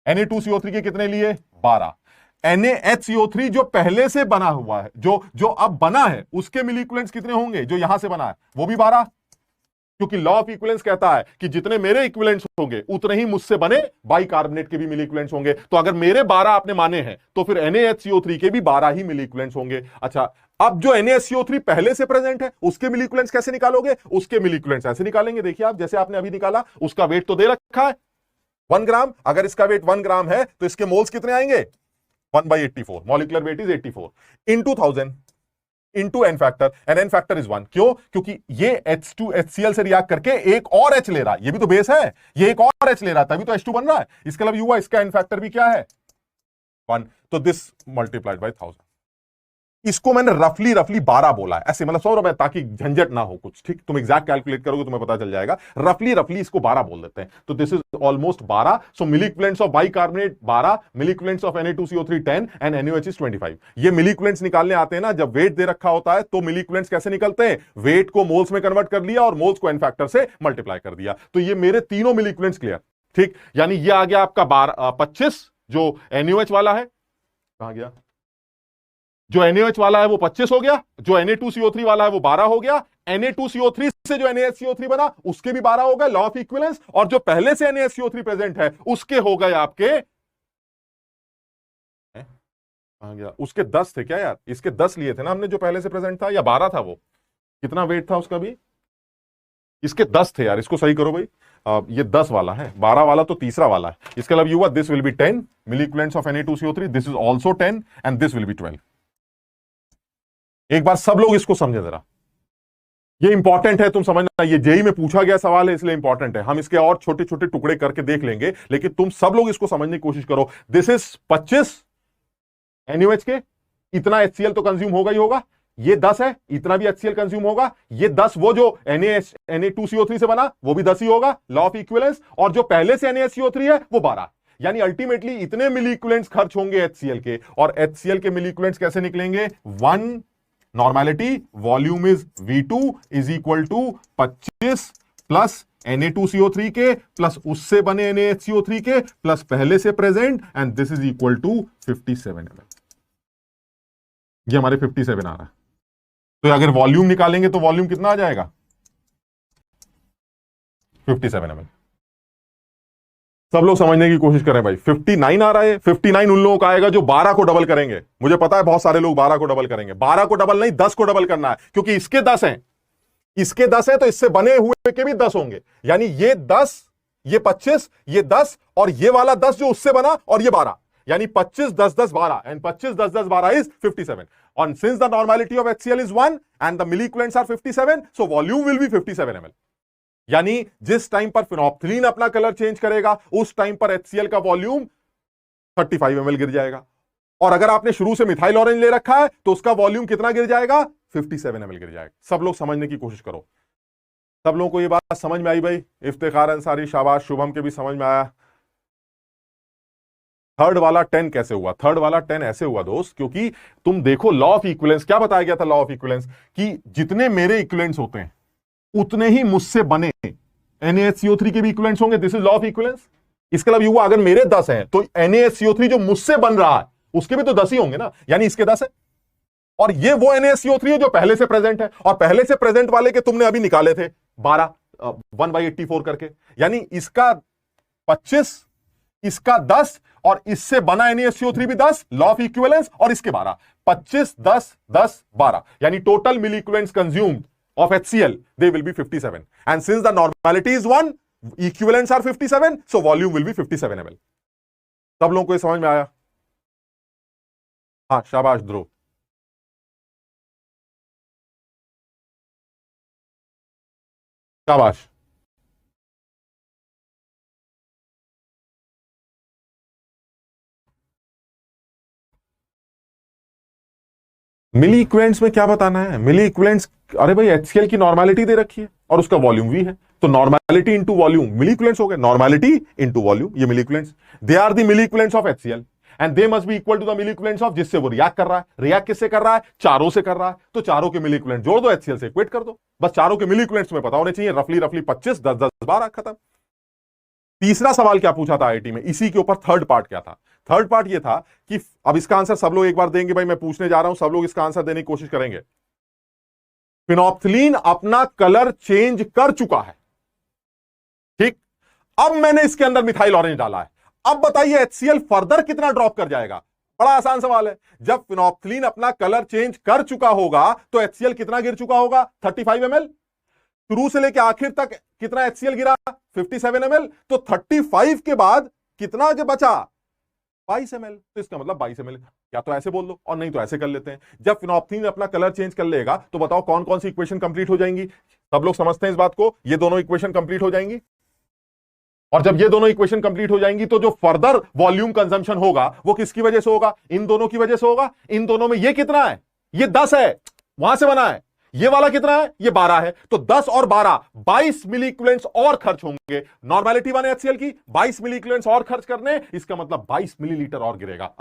Na2CO3 के कितने लिए? 12। NaHCO3 जो पहले से बना हुआ है, जो अब बना है, उसके मिली इक्विवेलेंट्स कितने होंगे? जो यहां से बना है वो भी 12, क्योंकि लॉ ऑफ इक्विवेलेंस कहता है कि जितने मेरे इक्विवेलेंट्स होंगे उतने ही मुझसे बने बाइकार्बोनेट के भी मिली इक्विवेलेंट्स होंगे। तो अगर मेरे 12 आपने माने हैं तो फिर NaHCO3 के भी 12 ही मिली इक्विवेलेंट्स होंगे। अच्छा, अब जो NaSCO3 पहले से प्रेजेंट है उसके मिली इक्विवेलेंट्स कैसे निकालोगे? उसके मिली इक्विवेलेंट्स ऐसे निकालेंगे, देखिए आप, जैसे आपने अभी निकाला, उसका वेट तो दे रखा है 1 ग्राम। अगर इसका वेट 1 ग्राम है तो इसके मोल्स कितने आएंगे? 1/84, molecular weight is 84 into 1000 into n factor, and n factor is 1। क्यों? क्योंकि ये H2HCl से रिएक्ट करके एक और H ले रहा है, ये भी तो बेस है, ये एक और H ले रहा है तभी तो H2 बन रहा है। इसका मतलब हुआ इसका n फैक्टर भी क्या है? 1। तो दिस मल्टीप्लाइड बाय 1000। इसको मैंने रफली 12 बोला है, ऐसे मतलब 100 रुपए, ताकि झंझट ना हो कुछ, ठीक? तुम एग्जैक्ट कैलकुलेट करोगे तुम्हें पता चल जाएगा। रफली इसको 12 बोल देते हैं, तो this is almost 12। So milli equivalents of bicarbonate 12, milli equivalents of Na2CO3 10 and NaOH is 25। ये मिली इक्विवेलेंट्स निकालने आते हैं ना, जब वेट दे रखा होता है तो मिली इक्विवेलेंट्स कैसे निकलते हैं? वेट को मोल्स में कन्वर्ट कर लिया और मोल्स को n फैक्टर से मल्टीप्लाई कर दिया, तो ये मेरे तीनों मिली इक्विवेलेंट्स क्लियर, ठीक? यानी ये आ गया आपका 25 जो NaOH वाला है, कहां गया? जो NaOH वाला है वो 25 हो गया, जो Na2CO3 वाला है वो 12 हो गया, Na2CO3 से जो NaSCO3 बना उसके भी 12 हो गए, लॉ ऑफ इक्विवेलेंस, और जो पहले से NaSCO3 प्रेजेंट है उसके हो गए आपके, कहां गया? उसके 10 थे क्या यार? इसके 10 लिए थे ना हमने जो पहले से प्रेजेंट था, या 12 था? वो कितना वेट था उसका भी? इसके 10 थे यार, इसको सही करो भाई। ये 10 वाला है, 12 वाला तो तीसरा वाला है। इसके अलावा हुआ this will be 10 milli equivalents of Na2CO3, this is also 10 and this will be 12। एक बार सब लोग इसको समझे जरा, ये इंपॉर्टेंट है, तुम समझना, ये जेई में पूछा गया सवाल है इसलिए इंपॉर्टेंट है। हम इसके और छोटे छोटे टुकड़े करके देख लेंगे, लेकिन तुम सब लोग इसको समझने की कोशिश करो। दिस इज 25 NaOH के, इतना HCl तो कंज्यूम होगा ही होगा, ये 10 है, इतना भी HCl कंज्यूम होगा, ये 10 वो जो Na2CO3 से बना वो भी 10 ही होगा, लॉ ऑफ इक्विवेलेंस, और जो पहले से NaSCO3 है वो 12। यानी अल्टीमेटली इतने मिली इक्विवेलेंट्स खर्च होंगे HCl के, और HCl के मिली इक्विवेलेंट्स कैसे निकलेंगे? 1 normality, volume is V2 is equal to 25 plus Na2CO3 के प्लस उससे बने NaHCO3 के प्लस पहले से present, and this is equal to 57 ml। ये हमारे 57 आ रहा है, तो अगर वॉल्यूम निकालेंगे तो वॉल्यूम कितना आ जाएगा? 57 ml। सब लोग समझने की कोशिश करें भाई, 59 आ रहा है। 59 उन लोगों का आएगा जो 12 को डबल करेंगे। मुझे पता है बहुत सारे लोग 12 को डबल करेंगे। 12 को डबल नहीं, 10 को डबल करना है, क्योंकि इसके 10 हैं, इसके 10 है तो इससे बने हुए के भी 10 होंगे। यानी ये 10, ये 25, ये 10 और ये वाला 10 जो उससे बना, और ये 12, यानी 25 10 10 12 एंड 25 10 10 12 इज 57। और since the normality of HCl is 1 and the milli equivalents are 57, so volume will be 57 ml। यानी जिस टाइम पर फिनोप्थलीन अपना कलर चेंज करेगा उस टाइम पर HCl का वॉल्यूम 35 ml गिर जाएगा। और अगर आपने शुरू से मिथाइल ऑरेंज ले रखा है तो उसका वॉल्यूम कितना गिर जाएगा? 57 ml गिर जाएगा। सब लोग समझने की कोशिश करो। सब लोगों को ये बात समझ में आई भाई? इफ्तिखार अंसारी, शाबाश, शुभम के भी समझ में आया। थर्ड वाला 10 कैसे हुआ? थर्ड वाला 10 ऐसे हुआ दोस्त, क्योंकि तुम देखो लॉ ऑफ इक्विवेलेंस क्या बताया गया था। लॉ ऑफ इक्विवेलेंस कि जितने मेरे इक्विवेलेंट्स होते हैं उतने ही मुझसे बने NaHCO3 के भी इक्विवेलेंट्स होंगे। This is law of equivalence. इसके अलावा हुआ अगर मेरे 10 हैं तो NaHCO3 जो मुझसे बन रहा है उसके भी तो 10 ही होंगे ना, यानी इसके 10 है। और ये वो NaHCO3 है जो पहले से प्रेजेंट है, और पहले से प्रेजेंट वाले के तुमने अभी निकाले थे 12 1/84 करके, यानी इसका 25, इसका 10 और इससे बना NaHCO3 भी 10, लॉ ऑफ इक्विवेलेंस, और इसके 12, 25 10 10 12, यानी total milli equivalents consumed of HCl they will be 57, and since the normality is 1, equivalents are 57, so volume will be 57 ml। सब लोगों को ये समझ में आया? हाँ, शाबाश ध्रुव। शाबाश। मिली इक्विवेलेंट्स में क्या बताना है? मिली इक्विवेलेंट्स, अरे भाई एचसीएल की नॉर्मेलिटी दे रखी है और उसका वॉल्यूम वी है, तो normality into volume milli equivalents हो गए। नॉर्मेलिटी इंटू वॉल्यूम, ये milli equivalents, they are the milli equivalents of HCl and they must be equal to the milli equivalents of जिससे वो रिएक्ट कर रहा है। रिएक्ट किससे कर रहा है? चारों से कर रहा है, तो चारों के मिली इक्विवेलेंट जोड़ दो, एचसीएल से इक्वेट कर दो, बस चारों के मिली इक्विवेलेंट्स में पता होने चाहिए, रफली रफली 25, 10 10 12, खत्म। तीसरा सवाल क्या पूछा था आईआईटी में, इसी के ऊपर थर्ड पार्ट क्या था? थर्ड पार्ट ये था कि अब इसका आंसर सब लोग एक बार देंगे भाई, मैं पूछने जा रहा हूं, सब लोग इसका आंसर देने की कोशिश करेंगे। फिनोप्थलीन अपना कलर चेंज कर चुका है, ठीक, अब मैंने इसके अंदर मिथाइल ऑरेंज डाला है, अब बताइए एचसीएल फर्दर कितना ड्रॉप कर जाएगा? बड़ा आसान सवाल है। जब फिनोप्थलीन अपना कलर चेंज कर चुका होगा तो एचसीएल कितना गिर चुका होगा? 35 ml। शुरू से लेकर आखिर तक कितना एचसीएल गिरा? 57 ml। तो 35 के बाद कितना जो बचा? 22 ml। तो इसका मतलब 22 ml, या तो ऐसे बोल दो और नहीं तो ऐसे कर लेते हैं। जब फिनोप्थलीन अपना कलर चेंज कर लेगा तो बताओ कौन कौन सी इक्वेशन कंप्लीट हो जाएंगी? सब लोग समझते हैं इस बात को, ये दोनों इक्वेशन कंप्लीट हो जाएंगी, और जब ये दोनों इक्वेशन कंप्लीट हो जाएंगी तो जो फर्दर वॉल्यूम कंजम्पशन होगा वो किसकी वजह से होगा? इन दोनों की वजह से होगा। इन दोनों में ये कितना है? ये 10 है, वहां से बना है। ये वाला कितना है? ये 12 है। तो 10 और 12, 22 मिली इक्विवेलेंट्स और खर्च होंगे। नॉर्मेलिटी बने एचसीएल की, 22 मिली इक्विवेलेंट्स और खर्च करने, इसका मतलब 22 मिलीलीटर और गिरेगा।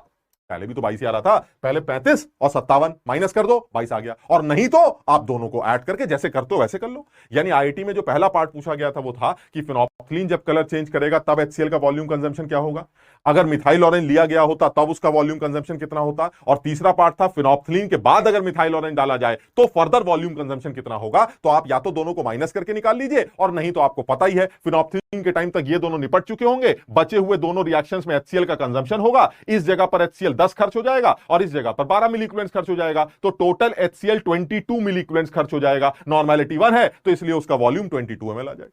पहले भी तो 22 ही आ रहा था, पहले 35 और 57 माइनस कर दो, 22 आ गया। और नहीं तो आप दोनों को ऐड करके जैसे करते हो वैसे कर लो। यानी आईआईटी में जो पहला पार्ट पूछा गया था वो था कि फिनोप्थलीन जब कलर चेंज करेगा तब एचसीएल का वॉल्यूम कंजम्पशन क्या होगा, अगर मिथाइल ऑरेंज लिया गया होता तब उसका वॉल्यूम कंजम्पशन कितना होता, और तीसरा पार्ट था फिनोप्थलीन के बाद अगर मिथाइल ऑरेंज डाला जाए तो फर्दर वॉल्यूम कंजम्पशन कितना होगा। तो आप या तो दोनों को माइनस करके निकाल लीजिए, और नहीं तो आपको पता ही है फिनोप्थलीन के टाइम तक ये दोनों निपट चुके होंगे, बचे हुए दोनों रिएक्शंस में एचसीएल का कंजम्पशन होगा। इस जगह पर एचसीएल 10 खर्च हो जाएगा और इस जगह पर 12 मिली इक्विवेलेंट्स खर्च हो जाएगा, तो टोटल एचसीएल 22 मिली इक्विवेलेंट्स खर्च हो जाएगा। नॉर्मेलिटी 1 है तो इसलिए उसका वॉल्यूम 22 ml आ जाएगा।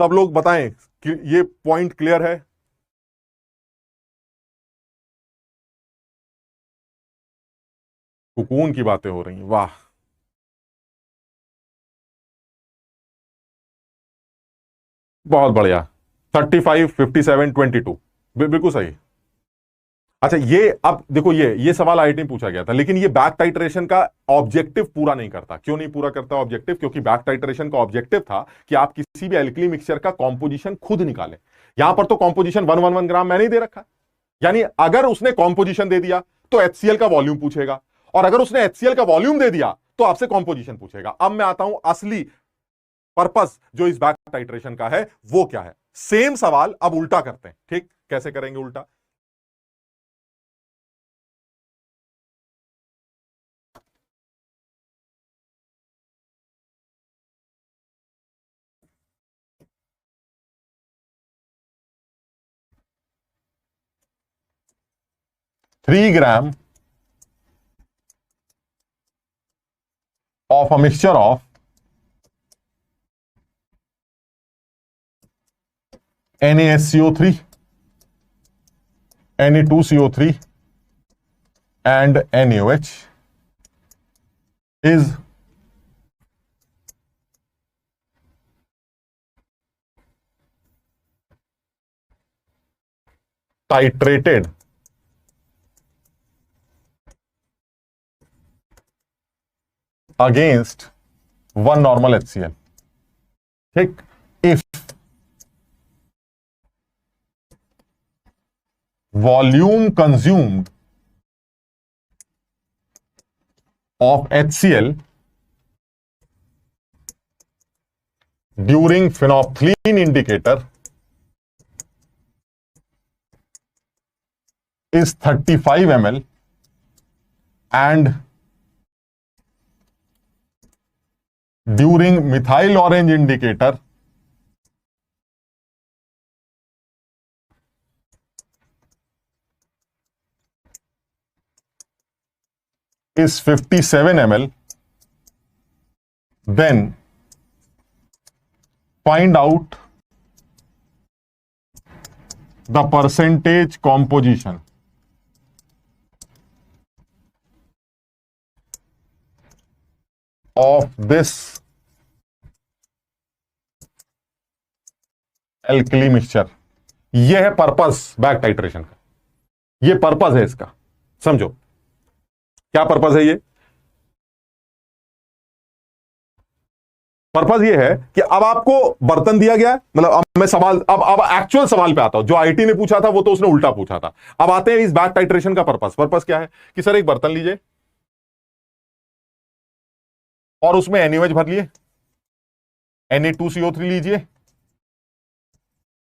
सब लोग बताएं कि ये पॉइंट क्लियर है? सुकून की बातें हो रही हैं, वाह। बहुत बढ़िया। 35, 57, 22, बिल्कुल सही। अच्छा, ये अब देखो, ये सवाल आईआईटी में पूछा गया था, लेकिन ये बैक टाइट्रेशन का ऑब्जेक्टिव पूरा नहीं करता। क्यों नहीं पूरा करता ऑब्जेक्टिव? क्योंकि बैक टाइट्रेशन का ऑब्जेक्टिव था कि आप किसी भी एल्कली मिक्सचर का कॉम्पोजिशन खुद निकालें। यहां पर तो कॉम्पोजिशन 111 ग्राम मैंने ही दे रखा। यानी अगर उसने कॉम्पोजिशन दे दिया तो एचसीएल का वॉल्यूम पूछेगा, और अगर उसने एचसीएल का वॉल्यूम दे दिया तो आपसे कॉम्पोजिशन पूछेगा। अब मैं आता हूं असली पर्पस जो इस बैक टाइट्रेशन का है वो क्या है। सेम सवाल अब उल्टा करते हैं, ठीक? कैसे करेंगे उल्टा? Three gram of a mixture of NaSCO3, Na2CO3 and NaOH is titrated against one normal HCl. ठीक, if volume consumed of HCl during phenolphthalein indicator is 35 ml and during methyl orange indicator is 57 ml, then find out the percentage composition of this alkali mixture. यह है purpose back titration का, यह purpose है इसका, समझो क्या purpose है। ये पर्पस ये है कि अब आपको बर्तन दिया गया है, मतलब अब मैं सवाल अब एक्चुअल सवाल पे आता हूं। जो आईटी ने पूछा था वो तो उसने उल्टा पूछा था। अब आते हैं इस बैक टाइट्रेशन का पर्पस क्या है कि सर एक बर्तन लीजिए और उसमें NaOH भर लिए, Na2CO3 लीजिए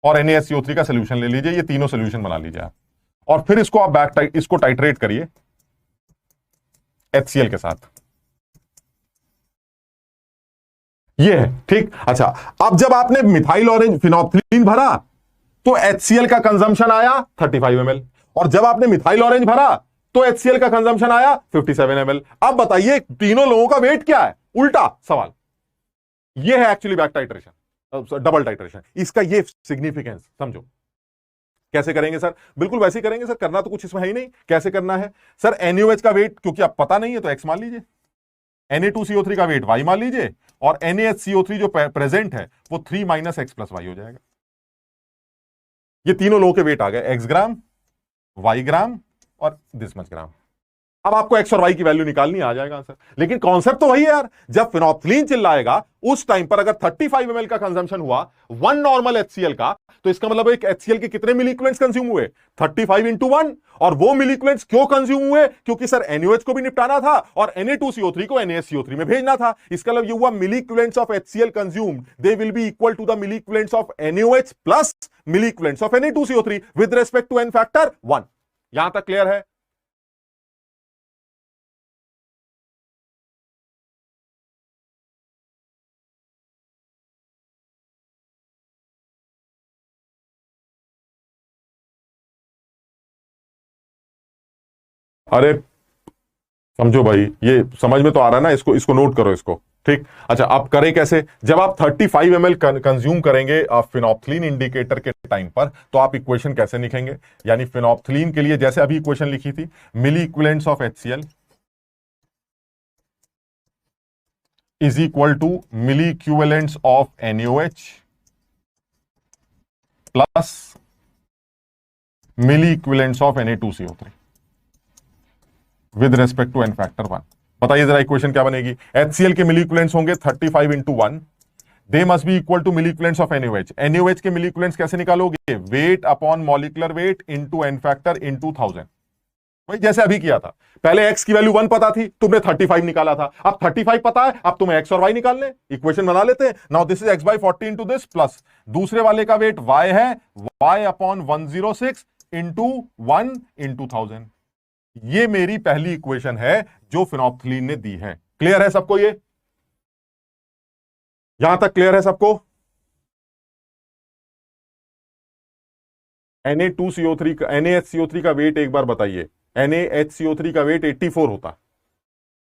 और NaSCO3 का सोल्यूशन ले लीजिए, ये तीनों सोल्यूशन बना लीजिए आप, और फिर इसको आप इसको टाइट्रेट करिए HCl के साथ। ये है ठीक। अच्छा, अब जब आपने मिथाइल ऑरेंज फिनोप्थलीन भरा तो HCl का कंजम्पशन आया 35 ml, और जब आपने मिथाइल ऑरेंज भरा तो HCl का कंजम्पशन आया 57 ml। अब बताइए तीनों लोगों का वेट क्या है? उल्टा सवाल। ये है actually back titration, double titration. इसका ये सिग्निफिकेंस समझो। कैसे करेंगे सर? बिल्कुल वैसे ही करेंगे सर, करना तो कुछ इसमें है ही नहीं। कैसे करना है सर? NaOH का वेट क्योंकि आप पता नहीं है तो X मान लीजिए, Na2CO3 का वेट Y मान लीजिए, और NaHCO3 जो प्रेजेंट है वो 3 - X + Y हो जाएगा। ये तीनों लोगों के वेट आ गए, X ग्राम, Y ग्राम और दिस मच ग्राम। अब आपको X और Y की वैल्यू निकालनी आ जाएगा आंसर। लेकिन कॉन्सेप्ट तो वही है यार। जब फिनोप्थलीन चिल्लाएगा उस टाइम पर अगर 35 ml का कंजम्पशन हुआ 1 नॉर्मल HCl का, तो इसका मतलब एक HCl के कितने मिलीक्यूलेंट्स कंज्यूम हुए? 35 × 1। और वो मिलीक्यूलेंट्स क्यों कंज्यूम हुए? क्योंकि सर NaOH को भी निपटाना था और Na2CO3 को NaSCO3 में भेजना था। इसका मतलब ये हुआ milliequivalents of HCl consumed they will be equal to the milliequivalents of NaOH plus milliequivalents of Na2CO3 with respect to n factor 1। यहां तक क्लियर है? अरे समझो भाई, ये समझ में तो आ रहा है ना? इसको इसको नोट करो इसको, ठीक। अच्छा, आप करें कैसे? जब आप 35 ml कंज्यूम करेंगे फिनोप्थलीन इंडिकेटर के टाइम पर, तो आप इक्वेशन कैसे लिखेंगे? यानी फिनोप्थलीन के लिए जैसे अभी इक्वेशन लिखी थी, milli equivalents of HCl is equal to milli equivalents of NaOH plus milli equivalents of Na2CO3 with respect to n factor 1। बताइए जरा इक्वेशन क्या बनेगी? HCl के मिली इक्विवेलेंट्स होंगे 35 × 1, they must be equal to milli equivalents of NaOH। NaOH के milli equivalents कैसे निकालोगे? Weight upon molecular weight into n factor into 1000। भाई जैसे अभी किया था, पहले x की वैल्यू 1 पता थी, तुमने 35 निकाला था। अब 35 पता है, अब तुम्हें x और y निकालने, इक्वेशन बना लेते हैं। Now this is x/40 into this plus दूसरे वाले का वेट y है, y अपॉन 106 इनटू 1 इनटू 1000। ये मेरी पहली इक्वेशन है जो फिनोप्थलीन ने दी है। क्लियर है सबको? ये यहां तक क्लियर है सबको? Na2CO3 का NaHCO3 का वेट एक बार बताइए। NaHCO3 का वेट 84 होता।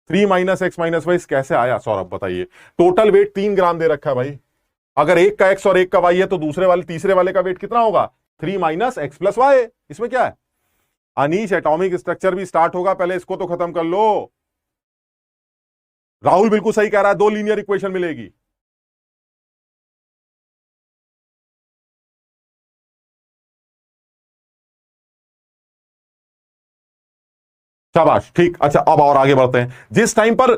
3 - X - Y कैसे आया सौरभ बताइए? टोटल वेट 3 ग्राम दे रखा है भाई। अगर एक का X और एक का Y है तो दूसरे वाले तीसरे वाले का वेट कितना होगा? 3 - X + Y। इसमें क्या है? अनीश एटॉमिक स्ट्रक्चर भी स्टार्ट होगा, पहले इसको तो खत्म कर लो। राहुल बिल्कुल सही कह रहा है, 2 लीनियर इक्वेशन मिलेगी। शाबाश, ठीक। अच्छा, अब और आगे बढ़ते हैं। जिस टाइम पर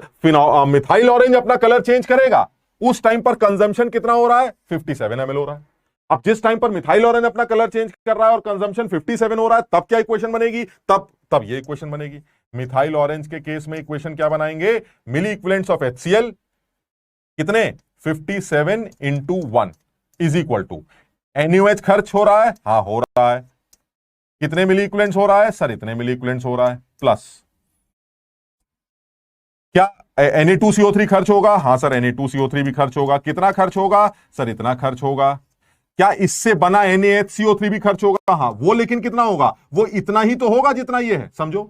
मिथाइल ऑरेंज अपना कलर चेंज करेगा उस टाइम पर कंजम्पशन कितना हो रहा है? 57 ml हो रहा है। अब जिस टाइम पर मिथाइल ऑरेंज अपना कलर चेंज कर रहा है और कंजम्पशन 57 हो रहा है, तब क्या इक्वेशन बनेगी? तब ये इक्वेशन बनेगी। मिथाइल ऑरेंज के केस में इक्वेशन क्या बनाएंगे? मिली इक्विवेलेंट्स ऑफ HCl कितने? 57 × 1 इज इक्वल टू NaOH खर्च हो रहा है, हाँ हो रहा है। कितने मिली इक्विवेलेंट्स हो रहा है? सर इतने मिली इक्विवेलेंट्स हो रहा है, प्लस क्या Na2CO3 खर्च होगा? हाँ सर Na2CO3 भी खर्च होगा। कितना खर्च होगा? सर इतना खर्च होगा। क्या इससे बना NaHCO3 भी खर्च होगा? हाँ, वो लेकिन कितना होगा? वो इतना ही तो होगा जितना ये है, समझो।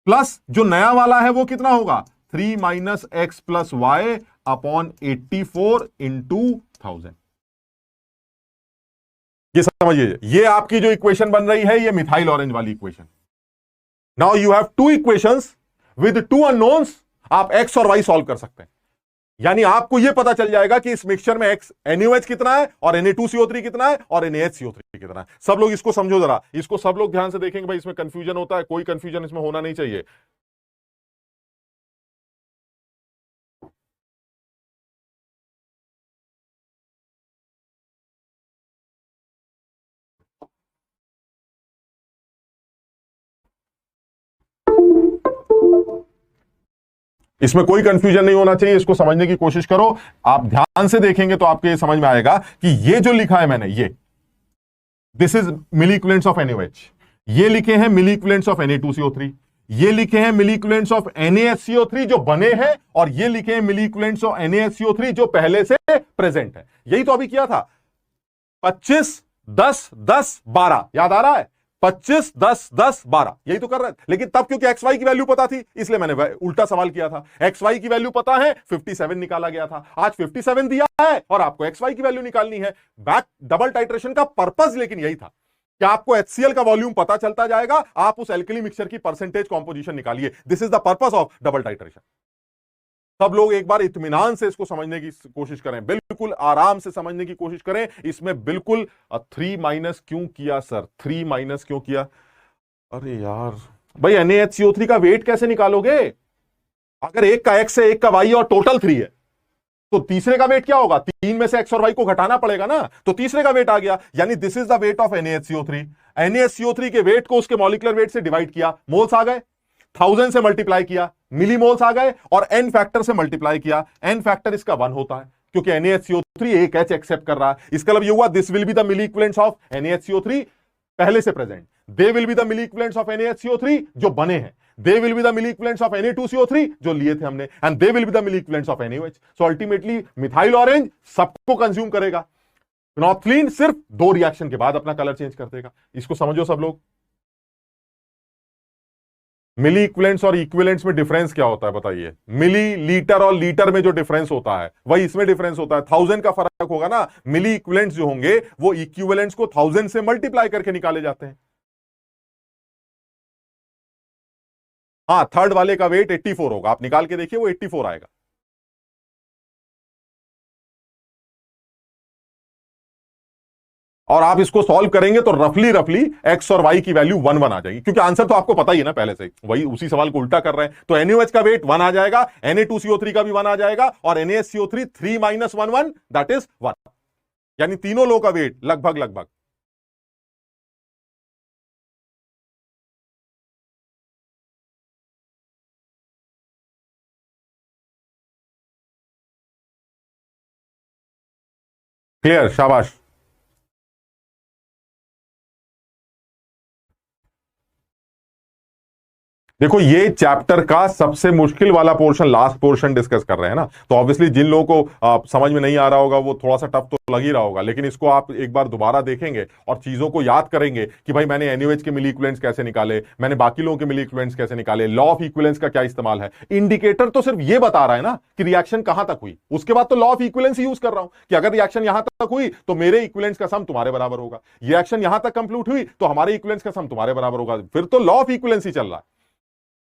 प्लस जो नया वाला है वो कितना होगा? 3 - X + Y अपॉन 84 इंटू 1000। ये समझिए, ये आपकी जो इक्वेशन बन रही है, ये मिथाइल ऑरेंज वाली equation. Now you have two equations with two unknowns, आप एक्स और वाई सॉल्व कर सकते हैं। यानी आपको यह पता चल जाएगा कि इस मिक्सचर में एक्स NaOH कितना है और Na2CO3 कितना है और NaHCO3 कितना है। सब लोग इसको समझो जरा, इसको सब लोग ध्यान से देखेंगे भाई, इसमें कंफ्यूजन होता है, कोई कंफ्यूजन इसमें होना नहीं चाहिए। इसमें कोई कंफ्यूजन नहीं होना चाहिए, इसको समझने की कोशिश करो। आप ध्यान से देखेंगे तो आपको ये समझ में आएगा कि ये जो लिखा है मैंने, ये this is milli equivalents of NaOH, ये लिखे हैं मिली इक्विवेलेंट्स ऑफ Na2CO3, ये लिखे हैं मिली इक्विवेलेंट्स ऑफ NaHCO3 जो बने हैं, और ये लिखे हैं मिली इक्विवेलेंट्स ऑफ NaHCO3 जो पहले से प्रेजेंट है। यही तो अभी किया था, 25 10 10 12, याद आ रहा है? 25 10 10 12, यही तो कर रहे थे। लेकिन तब क्योंकि एक्स वाई की वैल्यू पता थी, इसलिए मैंने उल्टा सवाल किया था। एक्स वाई की वैल्यू पता है, 57 निकाला गया था। आज 57 दिया है और आपको एक्स वाई की वैल्यू निकालनी है। बैक डबल टाइट्रेशन का पर्पस लेकिन यही था कि आपको HCl का वॉल्यूम पता चलता जाएगा, आप उस एल्कली मिक्सचर की परसेंटेज कॉम्पोजिशन निकालिए। This is the purpose of double titration. सब लोग एक बार इत्मीनान से इसको समझने की कोशिश करें, बिल्कुल आराम से समझने की कोशिश करें। इसमें बिल्कुल 3 माइनस क्यों किया सर, 3 माइनस क्यों किया? अरे यार भाई, NaHCO3 का वेट कैसे निकालोगे? अगर एक का एक्स है, एक का वाई और टोटल 3 है, तो तीसरे का वेट क्या होगा? 3 में से एक्स और वाई को घटाना पड़ेगा ना, तो तीसरे का वेट आ गया। यानी this is the weight of NaHCO3। NaHCO3 के वेट को उसके मॉलिक्यूलर वेट से डिवाइड किया, मोल्स आ गए, 1000 से मल्टीप्लाई किया, मिलीमोल्स आ गए, और n फैक्टर से मल्टीप्लाई किया। n फैक्टर इसका 1 होता है क्योंकि NaHCO3 एक H एक्सेप्ट कर रहा है। इसका मतलब ये हुआ this will be the milli equivalents of NaHCO3 पहले से present, they will be the milli equivalents of NaHCO3 जो बने हैं, they will be the milli equivalents of Na2CO3 जो लिए थे हमने, and they will be the milli equivalents of NaOH। So ultimately methyl orange सबको कंज्यूम करेगा, phenolphthalein सिर्फ 2 रिएक्शन के बाद अपना कलर चेंज कर देगा। इसको समझो सब लोग। मिली इक्विवेलेंट्स और इक्विवेलेंट्स में डिफरेंस क्या होता है बताइए? मिली लीटर और लीटर में जो डिफरेंस होता है वही इसमें डिफरेंस होता है। 1000 का फर्क होगा ना। मिली इक्विवेलेंट्स जो होंगे वो इक्विवेलेंट्स को 1000 से मल्टीप्लाई करके निकाले जाते हैं। हाँ, थर्ड वाले का वेट 84 होगा, आप निकाल के देखिए वो 84 आएगा। और आप इसको सॉल्व करेंगे तो रफली रफली एक्स और वाई की वैल्यू 1 1 आ जाएगी, क्योंकि आंसर तो आपको पता ही है ना पहले से, वही उसी सवाल को उल्टा कर रहे हैं। तो NaOH का वेट 1 आ जाएगा, Na2CO3 का भी 1 आ जाएगा, और NaHCO3 3 माइनस 1 1 दैट इज 1। यानी तीनों लो का वेट लगभग लगभग। क्लियर, शाबाश। देखो, ये चैप्टर का सबसे मुश्किल वाला पोर्शन, लास्ट पोर्शन डिस्कस कर रहे हैं ना, तो ऑब्वियसली जिन लोगों को समझ में नहीं आ रहा होगा वो थोड़ा सा टफ तो लग ही रहा होगा, लेकिन इसको आप एक बार दोबारा देखेंगे और चीजों को याद करेंगे कि भाई मैंने NaOH के मिली इक्विवेलेंट्स कैसे निकाले, मैंने बाकी लोगों के मिली इक्विवेलेंट्स कैसे निकाले, लॉ ऑफ इक्विवेलेंस का क्या इस्तेमाल है। इंडिकेटर तो सिर्फ ये बता रहा है ना कि रिएक्शन कहां तक हुई, उसके बाद तो लॉ ऑफ इक्विवेलेंस यूज कर रहा हूं कि अगर रिएक्शन यहां तक हुई तो मेरे इक्विवेलेंट्स का सम तुम्हारे बराबर होगा, रिएक्शन यहां तक कंप्लीट हुई तो हमारे इक्विवेलेंट्स का सम तुम्हारे बराबर होगा, फिर तो लॉ ऑफ इक्विवेलेंस ही चल रहा है।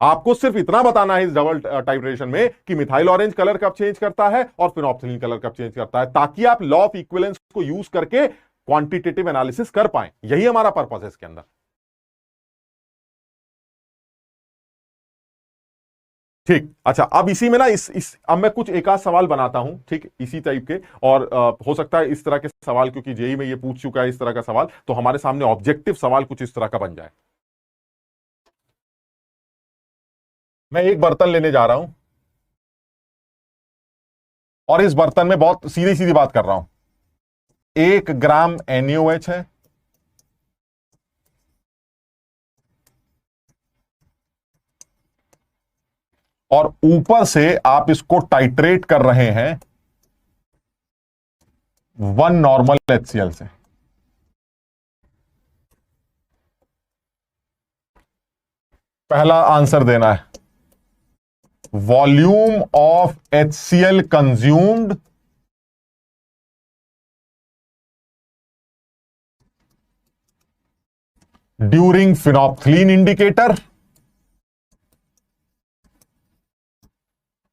आपको सिर्फ इतना बताना है इस डबल टाइट्रेशन में कि मिथाइल ऑरेंज कलर कब चेंज करता है और फिनोल्फथलीन कलर कब चेंज करता है, ताकि आप लॉ ऑफ इक्विवेलेंस को यूज करके क्वांटिटेटिव एनालिसिस कर पाए। यही हमारा पर्पस है इसके अंदर। ठीक, अच्छा, अब इसी में ना अब मैं कुछ एक आध सवाल बनाता हूं, ठीक, इसी टाइप के, और हो सकता है इस तरह के सवाल, क्योंकि जेई में ये पूछ चुका है इस तरह का सवाल, तो हमारे सामने ऑब्जेक्टिव सवाल कुछ इस तरह का बन जाए। मैं एक बर्तन लेने जा रहा हूं और इस बर्तन में बहुत सीधी सीधी बात कर रहा हूं, 1 ग्राम NaOH है, और ऊपर से आप इसको टाइट्रेट कर रहे हैं 1 नॉर्मल HCl से। पहला आंसर देना है volume of HCl consumed during phenolphthalein indicator,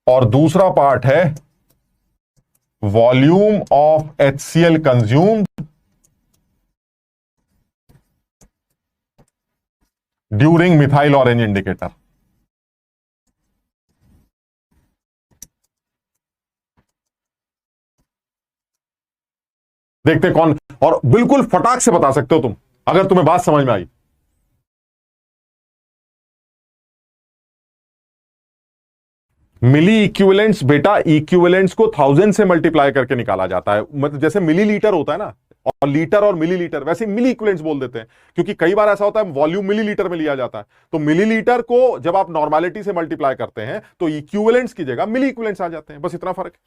और दूसरा पार्ट है volume of HCl consumed during methyl orange indicator. देखते कौन, और बिल्कुल फटाक से बता सकते हो तुम अगर तुम्हें बात समझ में आई। मिली इक्विवेलेंट्स बेटा, इक्विवेलेंट्स को 1000 से मल्टीप्लाई करके निकाला जाता है। मतलब जैसे मिलीलीटर होता है ना, और लीटर और मिलीलीटर, वैसे मिली इक्विवेलेंट्स बोल देते हैं, क्योंकि कई बार ऐसा होता है वॉल्यूम मिलीलीटर में लिया जाता है। तो मिलीलीटर को जब आप नॉर्मेलिटी से मल्टीप्लाई करते हैं तो इक्विवेलेंट्स की जगह मिली इक्विवेलेंट्स आ जाते हैं, बस इतना फर्क है।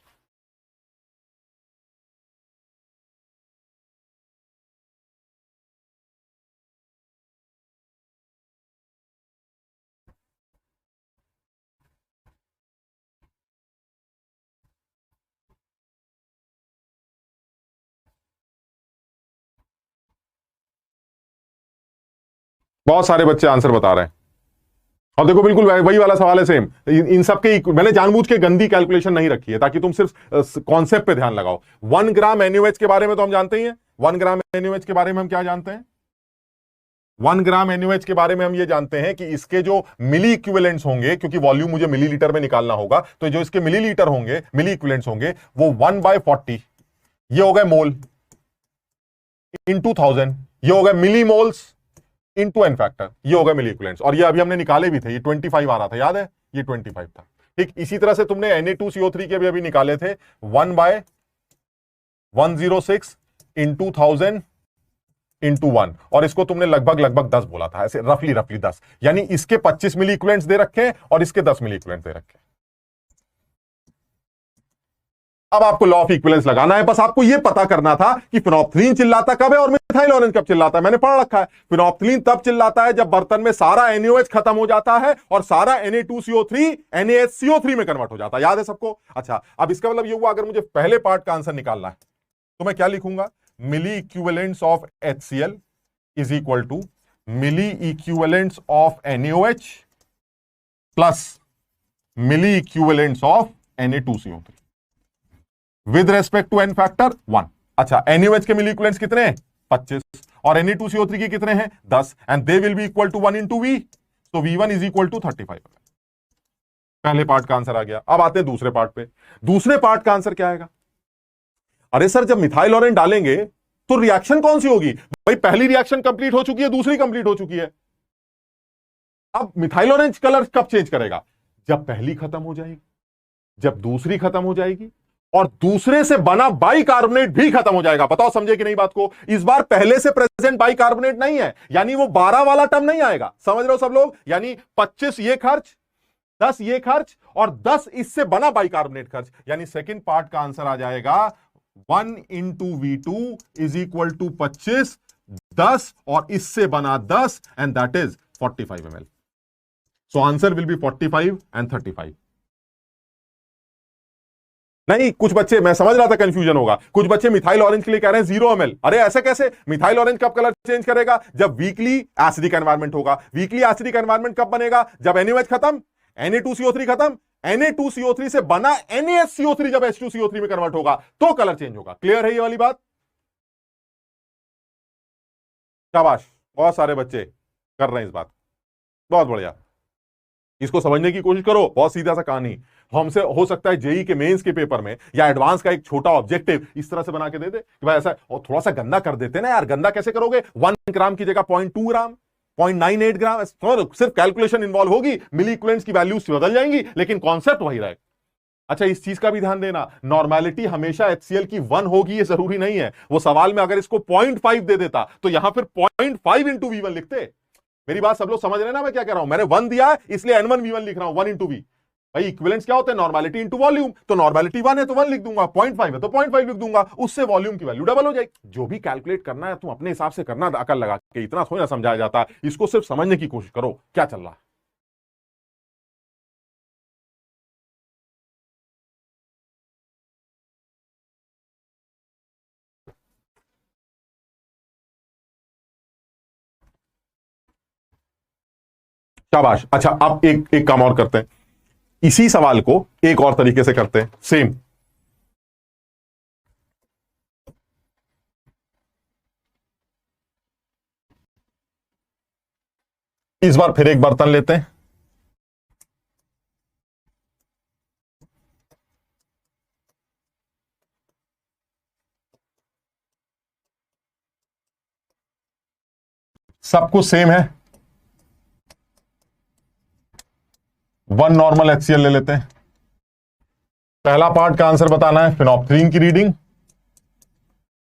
बहुत सारे बच्चे आंसर बता रहे हैं, और देखो बिल्कुल वही वाला सवाल है सेम। इन सब के मैंने जानबूझ के गंदी कैलकुलेशन नहीं रखी है ताकि तुम सिर्फ कॉन्सेप्ट पे ध्यान लगाओ। 1 ग्राम NaOH के बारे में तो हम जानते ही हैं। 1 ग्राम NaOH के बारे में हम क्या जानते हैं? 1 ग्राम NaOH के बारे में हम ये जानते हैं कि इसके जो मिली इक्विवेलेंट्स होंगे, क्योंकि वॉल्यूम मुझे मिलीलीटर में निकालना होगा, तो जो इसके मिलीलीटर होंगे, मिली इक्विवेलेंट्स होंगे, वो 1/40 ये हो गए मोल इंटू 1000, ये हो गए मिली मोल्स इंटू एन फैक्टर, ये हो गए मिली इक्विवेलेंट्स। और ये अभी हमने निकाले भी थे, ये 25 आ रहा था, याद है? ये 25 था। ठीक इसी तरह से तुमने Na2CO3 के भी अभी निकाले थे, 1/106 इंटू 1000 इंटू 1, और इसको तुमने लगभग 10 बोला था, ऐसे रफली 10, यानी इसके 25 मिली इक्विवेलेंट्स दे रखे और इसके 10 मिली इक्विवेलेंट्स दे रखे। अब आपको लॉ ऑफ इक्विवेलेंस लगाना है, बस आपको यह पता करना था कि फिनोप्थलीन चिल्लाता कब है और मिथाइल ऑरेंज कब चिल्लाता है। मैंने पढ़ रखा है, फिनोप्थलीन तब चिल्लाता है जब बर्तन में सारा NaOH खत्म हो जाता है और सारा Na2CO3 NaHCO3 में कन्वर्ट हो जाता है। याद है सबको? अच्छा, अब इसका मतलब यह हुआ, अगर मुझे पहले पार्ट का आंसर निकालना है तो मैं क्या लिखूंगा? Milli equivalents of HCl is equal to milli equivalents of NaOH plus milli equivalents of Na2CO3 with respect to N factor 1। अच्छा, NaOH के मिली इक्विवेलेंट्स कितने हैं? 25, और Na2CO3 के कितने हैं? 10, and they will be equal to 1 into V, तो V1 is equal to 35। पहले पार्ट का आंसर आ गया। अब आते हैं दूसरे पार्ट पे। दूसरे पार्ट का आंसर क्या आएगा? अरे सर, जब मिथाइल ऑरेंज डालेंगे तो रिएक्शन कौन सी होगी? भाई पहली रिएक्शन कंप्लीट हो चुकी है, दूसरी कंप्लीट हो चुकी है। अब मिथाइल ऑरेंज कलर कब चेंज करेगा? जब पहली खत्म हो जाएगी, जब दूसरी खत्म हो जाएगी, और दूसरे से बना बाइकार्बोनेट भी खत्म हो जाएगा। बताओ समझे कि नहीं बात को? इस बार पहले से प्रेजेंट बाइकार्बोनेट नहीं है, यानी वो 12 वाला टर्म नहीं आएगा। समझ रहे हो सब लोग? यानी 25 ये खर्च, 10 ये खर्च, और 10 इससे बना बाइकार्बोनेट खर्च, यानी सेकंड पार्ट का आंसर आ जाएगा 1 into V2 is equal to 25, 10 और इससे बना 10, and that is 45 ml। So answer will be 45 and 35। नहीं, कुछ बच्चे, मैं समझ रहा था कंफ्यूजन होगा, कुछ बच्चे मिथाइल ऑरेंज के लिए कह रहे हैं 0 ml। अरे ऐसे कैसे? मिथाइल ऑरेंज कब कलर चेंज करेगा? जब वीकली एसिडिक एनवायरनमेंट होगा। वीकली एसिडिक एनवायरनमेंट कब बनेगा? जब NaOH खत्म, Na2CO3 खत्म, Na2CO3 से बना NaHCO3 जब H2CO3 में कन्वर्ट होगा तो कलर चेंज होगा। क्लियर है ये वाली बात? शाबाश, बहुत सारे बच्चे कर रहे हैं इस बात, बहुत बढ़िया। इसको समझने की कोशिश करो, बहुत सीधा सा कहानी। हमसे हो सकता है जेई के मेंस के पेपर में या एडवांस का एक छोटा ऑब्जेक्टिव इस तरह से बना के दे दे कि भाई ऐसा, और थोड़ा सा गंदा कर देते ना यार। गंदा कैसे करोगे? 1 ग्राम की जगह 0.2 ग्राम, 0.98 ग्राम, सिर्फ कैलकुलेशन इन्वॉल्व होगी, मिली इक्विवेलेंट्स की वैल्यूज बदल जाएंगी, लेकिन कॉन्सेप्ट वही रहेगा। अच्छा, इस चीज का भी ध्यान देना, नॉर्मेलिटी हमेशा HCl की 1 होगी ये जरूरी नहीं है। वो सवाल में अगर इसको 0.5 दे देता तो यहां फिर 0.5 इंटू V1 लिखते। मेरी बात सब लोग समझ रहे हैं ना मैं क्या कह रहा हूं? मैंने 1 दिया है इसलिए N1V1 लिख रहा हूं, 1 इंटू V। भाई इक्विवेलेंट्स क्या होते हैं? नॉर्मेलिटी इंटू वॉल्यूम, तो नॉर्मेलिटी 1 है तो 1 लिख दूंगा, 0.5 है तो 0.5 लिख दूंगा, उससे वॉल्यूम की वैल्यू डबल हो जाएगी। जो भी कैलकुलेट करना है तुम अपने हिसाब से करना, अकल लगा के, इतना थोड़ा ना समझाया जाता। इसको सिर्फ समझने की कोशिश करो क्या चल रहा है। शाबाश। अच्छा, अब एक एक काम और करते हैं, इसी सवाल को एक और तरीके से करते हैं, सेम। इस बार फिर एक बर्तन लेते हैं, सब कुछ सेम है, वन नॉर्मल HCl ले लेते हैं। पहला पार्ट का आंसर बताना है फिनोप्थलीन की रीडिंग,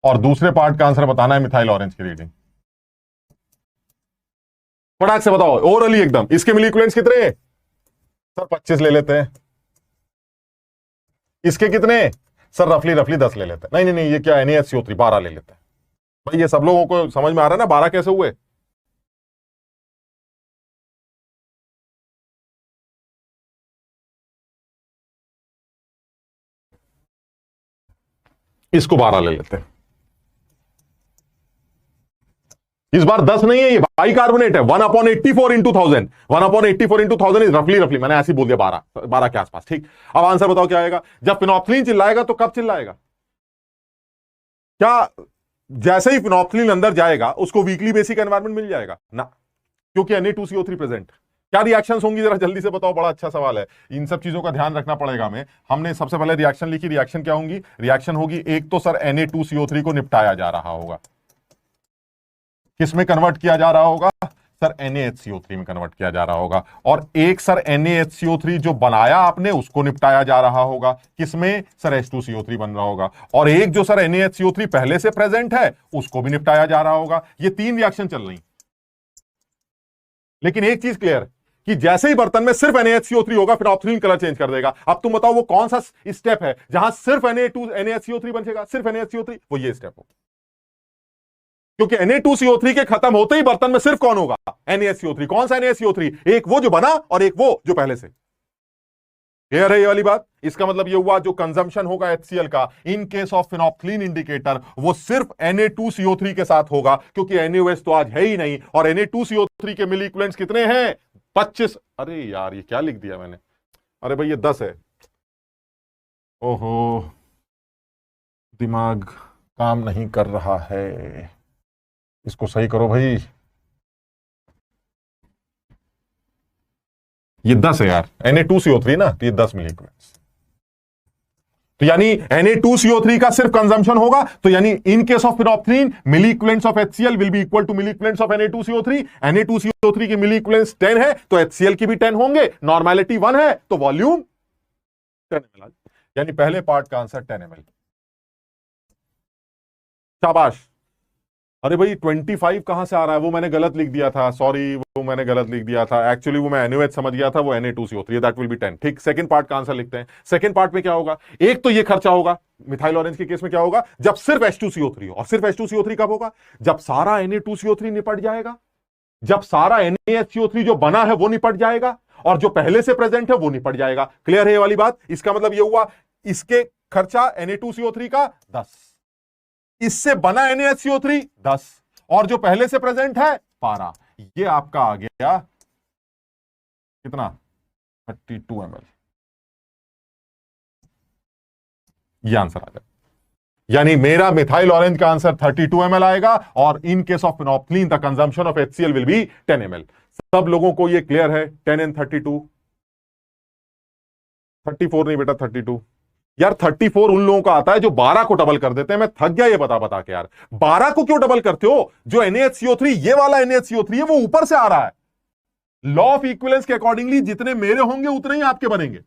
और दूसरे पार्ट का आंसर बताना है मिथाइल ऑरेंज की रीडिंग। फटाक से बताओ ओरली एकदम, इसके मिलिक्यूलेंट्स कितने? सर 25 ले लेते हैं। इसके कितने? सर रफली रफली 10 ले लेते हैं। नहीं नहीं नहीं, ये क्या NaHCO3 12 ले लेते हैं। भाई ये सब लोगों को समझ में आ रहा है ना 12 कैसे हुए? इसको 12 ले लेते हैं। इस बार 10 नहीं है, ये बाइकार्बोनेट है। 1/84 इंटू 1000, 1/84 इंटू 1000 इज रफली रफली, मैंने ऐसे ही बोल दिया 12 के आसपास। ठीक, अब आंसर बताओ क्या आएगा? जब फिनोप्थलीन चिल्लाएगा तो कब चिल्लाएगा? क्या जैसे ही फिनोप्थलीन अंदर जाएगा उसको वीकली बेसिक एनवायरनमेंट मिल जाएगा ना, क्योंकि Na2CO3 प्रेजेंट। क्या रिएक्शंस होंगी जरा जल्दी से बताओ, बड़ा अच्छा सवाल है, इन सब चीजों का ध्यान रखना पड़ेगा हमें। हमने सबसे पहले रिएक्शन लिखी, रिएक्शन क्या होंगी? रिएक्शन होगी एक तो सर Na2CO3 को निपटाया जा रहा होगा, किसमें कन्वर्ट किया जा रहा होगा? सर NaHCO3 में कन्वर्ट किया जा रहा होगा। और एक सर NaHCO3 जो बनाया आपने उसको निपटाया जा रहा होगा, किसमें? सर H2CO3 बन रहा होगा। और एक जो सर NaHCO3 पहले से प्रेजेंट है उसको भी निपटाया जा रहा होगा। ये 3 रिएक्शन चल रही। लेकिन एक चीज क्लियर कि जैसे ही बर्तन में सिर्फ NaHCO3 होगा फिनोप्थलीन कलर चेंज कर देगा। अब तुम बताओ वो कौन सा स्टेप है जहां सिर्फ NaHCO3 बचेगा, सिर्फ NaHCO3? वो ये स्टेप हो, क्योंकि Na2CO3 के खत्म होते ही बर्तन में सिर्फ कौन होगा? NaHCO3। कौन सा NaHCO3? एक वो जो बना और एक वो जो पहले से। क्लियर है ये वाली बात? इसका मतलब ये हुआ जो कंजम्पशन होगा HCl का इन केस ऑफ फिनोप्थलीन इंडिकेटर वो सिर्फ Na2CO3 के साथ होगा, क्योंकि NaOH तो आज है ही नहीं। और Na2CO3 के मिलिक्यूलेंट्स कितने हैं? 25। अरे यार ये क्या लिख दिया मैंने? अरे भाई ये 10 है। ओहो, दिमाग काम नहीं कर रहा है, इसको सही करो भाई। ये 10 है यार, Na2CO3 ना, तो ये 10 मिलीक्यूलेंट्स। तो यानी Na2CO3 का सिर्फ कंजम्पशन होगा, तो यानी in case of phenolphthalein milliequivalents of HCl will be equal to milliequivalents of Na2CO3। Na2CO3 के मिलीक्यूलेंट्स 10 है तो HCl की भी 10 होंगे, नॉर्मेलिटी 1 है तो वॉल्यूम 10 ml। यानी पहले पार्ट का आंसर 10 ml। शाबाश। अरे भाई 25 कहां से आ रहा है? वो मैंने गलत लिख दिया था, सॉरी, वो मैंने गलत लिख दिया था एक्चुअली, वो मैं NaOH समझ गया था, वो Na2CO3, दैट विल बी 10। ठीक, सेकंड पार्ट का आंसर लिखते हैं। सेकंड पार्ट में क्या होगा? एक तो ये खर्चा होगा, मिथाइल ऑरेंज के केस में क्या होगा? जब सिर्फ H2CO3 हो। और सिर्फ H2CO3 कब होगा? जब सारा Na2CO3 निपट जाएगा, जब सारा NaHCO3 जो बना है वो निपट जाएगा, और जो पहले से प्रेजेंट है वो निपट जाएगा। क्लियर है ये वाली बात? इसका मतलब ये हुआ इसके खर्चा Na2CO3 का 10, इससे बना NaHCO3 10, और जो पहले से प्रेजेंट है 12। ये आपका आ गया कितना? 32 ml। ये आंसर आ गया। यानी मेरा मिथाइल ऑरेंज का आंसर 32 ml आएगा, और इन case of phenolphthalein the consumption of HCl will be 10 ml। सब लोगों को ये क्लियर है? 10 and 32, 34 नहीं बेटा 32। यार 34 उन लोगों का आता है जो 12 को डबल कर देते हैं। मैं थक गया ये बता बता के यार, 12 को क्यों डबल करते हो? जो NaHCO3 ये वाला NaHCO3 है वो ऊपर से आ रहा है। लॉ ऑफ इक्विवेलेंस के अकॉर्डिंगली जितने मेरे होंगे उतने ही आपके बनेंगे।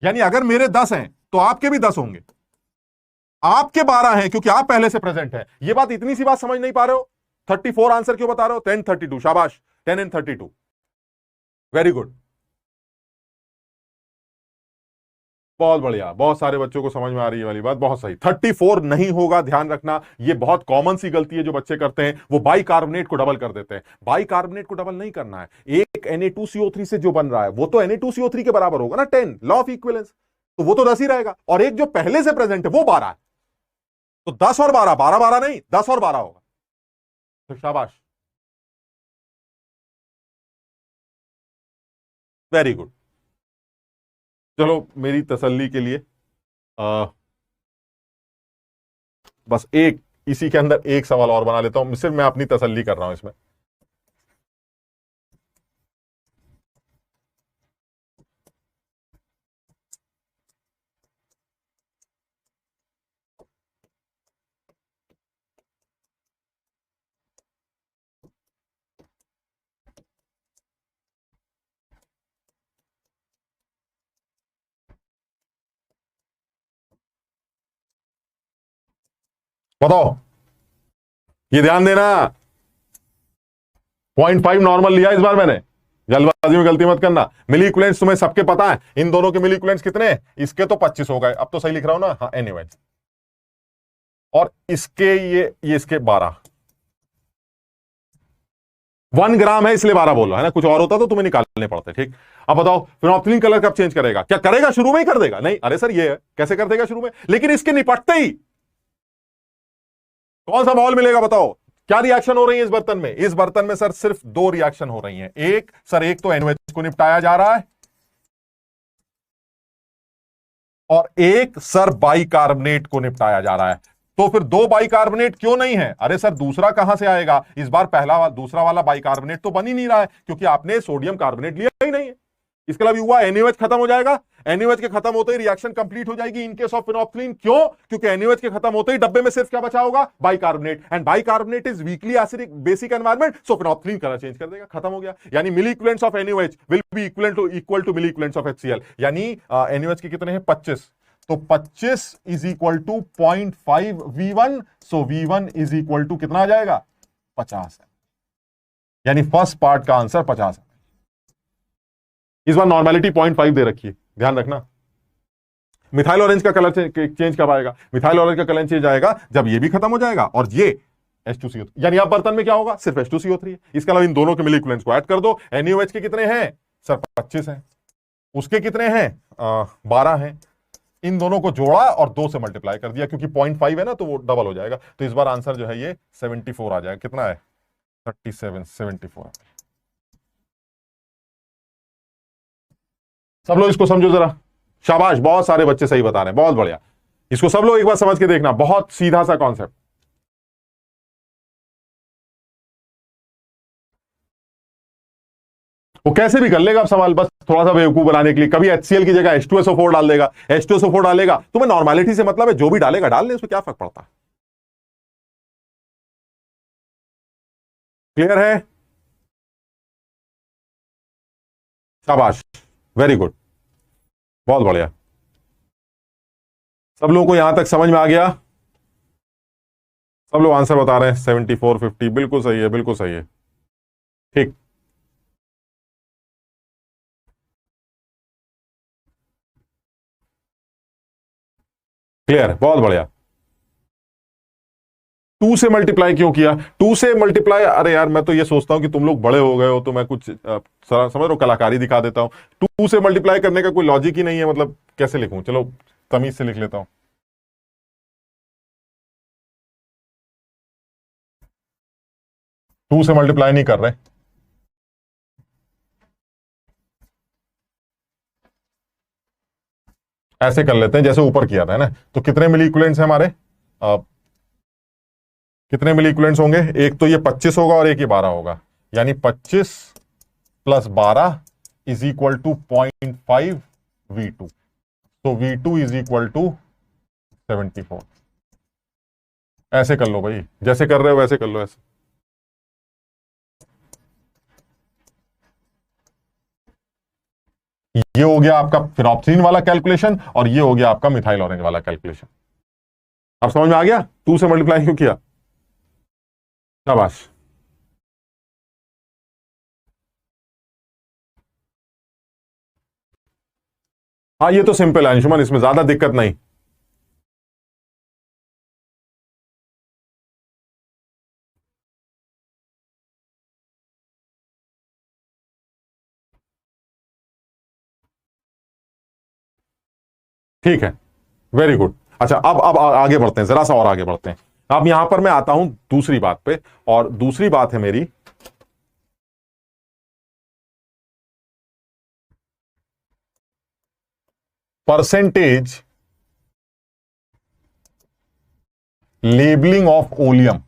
यानी अगर मेरे 10 हैं तो आपके भी 10 होंगे, आपके 12 हैं क्योंकि आप पहले से प्रेजेंट हैं। ये बात, इतनी सी बात समझ नहीं पा रहे हो? 34 आंसर क्यों बता रहे हो? 10 32, शाबाश, 10 and 32, वेरी गुड, बहुत बढ़िया, बहुत सारे बच्चों को समझ में आ रही है वाली बात, बहुत सही। 34 नहीं होगा, ध्यान रखना, ये बहुत कॉमन सी गलती है जो बच्चे करते हैं, वो बाइकार्बोनेट को डबल कर देते हैं। बाइकार्बोनेट को डबल नहीं करना है, एक Na2CO3 से जो बन रहा है वो तो Na2CO3 के बराबर होगा ना, 10, लॉ ऑफ इक्विवेलेंस, तो वो तो 10 ही रहेगा, और एक जो पहले से प्रेजेंट है वो 12 है, तो 10 और 12, 12 12 नहीं, 10 और 12 होगा। तो शाबाश। Very good. चलो मेरी तसल्ली के लिए बस एक इसी के अंदर एक सवाल और बना लेता हूं, सिर्फ मैं अपनी तसल्ली कर रहा हूं इसमें। बताओ, ये ध्यान देना, 0.5 नॉर्मल लिया इस बार मैंने, जल्दबाजी में गलती मत करना। मिली इक्विवेलेंट्स तुम्हें सबके पता है, इन दोनों के मिली इक्विवेलेंट्स कितने हैं? इसके तो 25 हो गए, अब तो सही लिख रहा हूं ना? हाँ एनीवे। और इसके ये इसके 12, 1 ग्राम है इसलिए 12 बोल रहा है ना, कुछ और होता तो तुम्हें निकालने पड़ते। ठीक, अब बताओ फिनोल्फथालीन कलर कब चेंज करेगा? क्या करेगा शुरू में ही कर देगा? नहीं, अरे सर ये है, कैसे कर देगा शुरू में? लेकिन इसके निपटते ही कौन सा माहौल मिलेगा बताओ? क्या रिएक्शन हो रही है इस बर्तन में? इस बर्तन में सर सिर्फ 2 रिएक्शन हो रही हैं। एक तो NaOH को निपटाया जा रहा है, और एक सर बाइकार्बोनेट को निपटाया जा रहा है। तो फिर 2 बाइकार्बोनेट क्यों नहीं है? अरे सर दूसरा कहां से आएगा? इस बार दूसरा वाला बाइकार्बोनेट तो बन ही नहीं रहा है, क्योंकि आपने सोडियम कार्बोनेट लिया ही नहीं है। इसके अलावा हुआ NaOH खत्म हो जाएगा, NaOH के खत्म होते ही रिएक्शन कंप्लीट हो जाएगी इन केस ऑफ फिनोल्फथालीन। क्यों? क्योंकि NaOH के खत्म होते ही डब्बे में सिर्फ क्या बचा होगा? Bicarbonate, and bicarbonate is weakly acidic basic environment, so phenolphthalein colour change कर देगा, खत्म हो गया। यानी milli equivalents of NaOH will be equal to milli equivalents of HCl। यानी NaOH के कितने हैं? 25, तो 25 is equal to 0.5 V1, so V1 is equal to कितना आ जाएगा? 50 है। यानी फर्स्ट पार्ट का आंसर 50 है। इस बार नॉर्मेलिटी 0.5 दे रखी है, ध्यान रखना। मिथाइल ऑरेंज का कलर चेंज कब आएगा? मिथाइल ऑरेंज का कलर चेंज आएगा जब ये भी खत्म हो जाएगा और ये H2CO, यानी अब बर्तन में क्या होगा? सिर्फ H2CO3 है। इसके अलावा इन दोनों के मिली इक्विवेलेंट्स को ऐड कर दो। NaOH के कितने हैं सर? 25 हैं। उसके कितने हैं? 12 हैं। इन दोनों को जोड़ा और 2 से मल्टीप्लाई कर दिया, क्योंकि 0.5 है ना, तो वो डबल हो जाएगा। तो इस बार आंसर जो है ये 74 आ जाएगा। कितना है? 37, 74। सब लोग इसको समझो जरा, शाबाश, बहुत सारे बच्चे सही बता रहे हैं, बहुत बढ़िया। इसको सब लोग एक बार समझ के देखना, बहुत सीधा सा कॉन्सेप्ट। वो कैसे भी कर लेगा अब सवाल, बस थोड़ा सा बेवकूफ बनाने के लिए। कभी HCl की जगह H2SO4 डाल देगा, H2SO4 डालेगा, तुम्हें नॉर्मेलिटी से मतलब है, जो भी डालेगा डाल ले, उसमें क्या फर्क पड़ता है। क्लियर है? शाबाश, वेरी गुड, बहुत बढ़िया। सब लोगों को यहां तक समझ में आ गया? सब लोग आंसर बता रहे हैं 74, 50, बिल्कुल सही है, बिल्कुल सही है। ठीक, क्लियर, बहुत बढ़िया। 2 से मल्टीप्लाई क्यों किया? 2 से मल्टीप्लाई, अरे यार मैं तो ये सोचता हूं कि तुम लोग बड़े हो गए हो, तो मैं कुछ समझ रहे हो, कलाकारी दिखा देता हूं। 2 से मल्टीप्लाई करने का कोई लॉजिक ही नहीं है, मतलब कैसे लिखूं? चलो तमीज से लिख लेता हूं। 2 से मल्टीप्लाई नहीं कर रहे, ऐसे कर लेते हैं जैसे ऊपर किया था, है ना? तो कितने मिली इक्विवेलेंट्स हैं हमारे? कितने मिली इक्विवेलेंट्स होंगे? एक तो ये 25 होगा और एक ये 12 होगा, यानी 25 plus 12 is equal to 0.5 V2, तो V2 इज इक्वल टू 74। ऐसे कर लो भाई, जैसे कर रहे हो वैसे कर लो, ऐसे। ये हो गया आपका फिनोल्फथालीन वाला कैलकुलेशन, और ये हो गया आपका मिथाइल ऑरेंज वाला कैलकुलेशन। अब समझ में आ गया 2 से मल्टीप्लाई क्यों किया? शाबाश। हाँ ये तो सिंपल है अंशुमन, इसमें ज्यादा दिक्कत नहीं। ठीक है, वेरी गुड। अच्छा अब आगे बढ़ते हैं, जरा सा और आगे बढ़ते हैं। अब यहां पर मैं आता हूं दूसरी बात पे, और दूसरी बात है मेरी परसेंटेज लेबलिंग ऑफ ओलियम।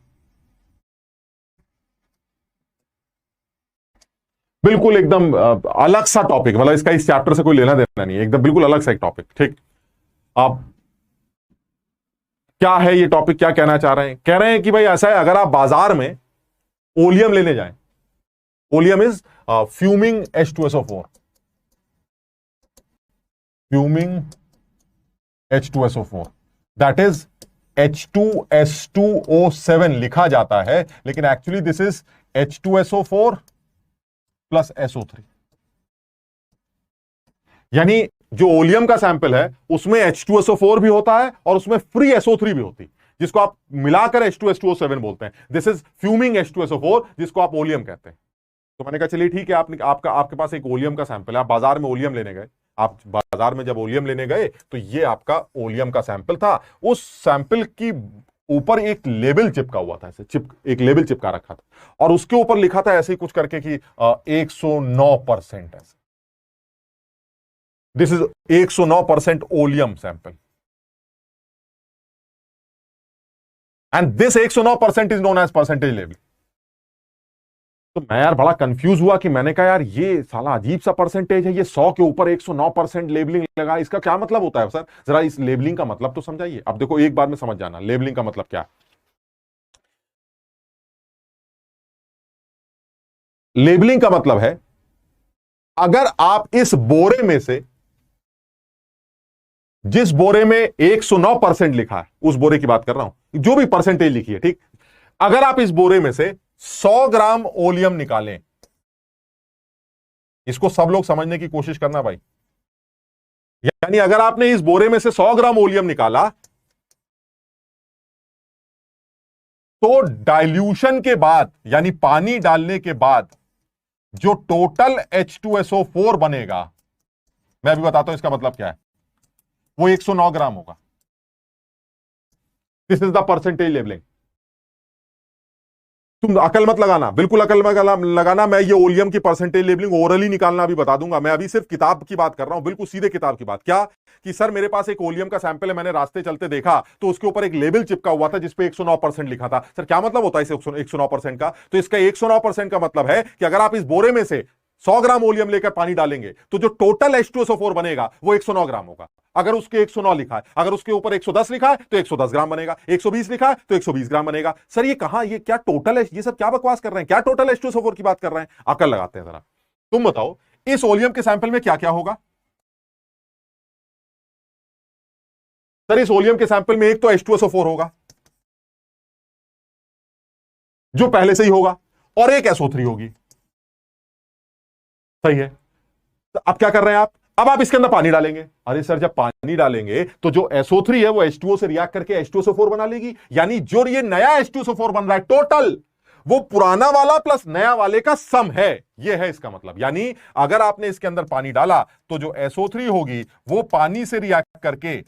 बिल्कुल एकदम अलग सा टॉपिक, मतलब इसका इस चैप्टर से कोई लेना देना नहीं है, एकदम बिल्कुल अलग सा एक टॉपिक। ठीक, आप क्या है ये टॉपिक, क्या कहना चाह रहे हैं? कह रहे हैं कि भाई ऐसा है, अगर आप बाजार में ओलियम लेने जाएं, oleum is fuming H2SO4, fuming H2SO4, that is H2S2O7 लिखा जाता है, लेकिन actually this is H2SO4 plus SO3। यानी जो ओलियम का सैंपल है उसमें H2SO4 भी होता है और उसमें फ्री SO3 भी होती है, जिसको आप मिलाकर H2S2O7 बोलते हैं। दिस इज फ्यूमिंग H2SO4, जिसको आप ओलियम कहते हैं। तो मैंने कहा चलिए ठीक है, आपके पास एक ओलियम का सैंपल है, आप बाजार में ओलियम लेने गए। आप बाजार में जब ओलियम लेने गए तो ये आपका ओलियम का सैंपल था। उस सैंपल की ऊपर एक लेबल चिपका हुआ था, ऐसे एक लेबल चिपका रखा था, और उसके ऊपर लिखा था ऐसे ही कुछ करके कि 109%। ऐसे this is 109% oleum sample, and this 109% is known as percentage label. तो मैं यार बड़ा कंफ्यूज हुआ कि मैंने कहा यार ये साला अजीब सा परसेंटेज है, ये 100 के ऊपर 109% लेबलिंग लगा, इसका क्या मतलब होता है सर? जरा इस लेबलिंग का मतलब तो समझाइए। अब देखो एक बार में समझ जाना लेबलिंग का मतलब क्या है। लेबलिंग का मतलब है, अगर आप इस बोरे में से, जिस बोरे में 109% लिखा है, उस बोरे की बात कर रहा हूं, जो भी परसेंटेज लिखी है, ठीक, अगर आप इस बोरे में से 100 ग्राम ओलियम निकालें, इसको सब लोग समझने की कोशिश करना भाई। यानी अगर आपने इस बोरे में से 100 ग्राम ओलियम निकाला, तो डाइल्यूशन के बाद, यानी पानी डालने के बाद जो टोटल H2SO4 बनेगा, मैं अभी बताता हूं इसका मतलब क्या है, वो 109 ग्राम होगा। This is the percentage labelling. तुम अकल मत लगाना, बिल्कुल अकल मत लगाना। मैं ये ओलियम की परसेंटेज लेबलिंग ओरली निकालना अभी बता दूंगा। मैं अभी सिर्फ किताब की बात कर रहा हूं, बिल्कुल सीधे किताब की बात। क्या कि सर मेरे पास एक ओलियम का सैंपल है, मैंने रास्ते चलते देखा तो उसके ऊपर एक लेबल चिपका हुआ था जिसपे 109% लिखा था। सर क्या मतलब होता है इस 109% का? तो इसका 109% का मतलब है कि अगर आप इस बोरे में से 100 ग्राम ओलियम लेकर पानी डालेंगे तो जो टोटल H2SO4 बनेगा वो 109 ग्राम होगा। अगर उसके 109 लिखा है, अगर उसके ऊपर 110 लिखा है तो 110 ग्राम बनेगा, 120 लिखा है तो 120 ग्राम बनेगा। सर ये कहां, ये क्या टोटल है? ये सब क्या बकवास कर रहे हैं? क्या टोटल H2SO4 की बात कर रहे हैं? अकल लगाते हैं जरा। तुम बताओ इस ओलियम के सैंपल में क्या क्या होगा? सर इस ओलियम के सैंपल में एक तो H2SO4 होगा जो पहले से ही होगा, और एक SO3 होगी। सही है। तो अब क्या कर रहे हैं आप? अब आप इसके अंदर पानी डालेंगे। अरे सर जब पानी डालेंगे तो जो SO3 है वो H2O से रिएक्ट करके H2SO4 बना लेगी। यानी जो ये नया H2SO4 बन रहा है टोटल, वो पुराना वाला प्लस नया वाले का सम है। ये है इसका मतलब। यानी अगर आपने इसके अंदर पानी डाला तो जो SO3 होगी वो पानी से रिएक्ट करके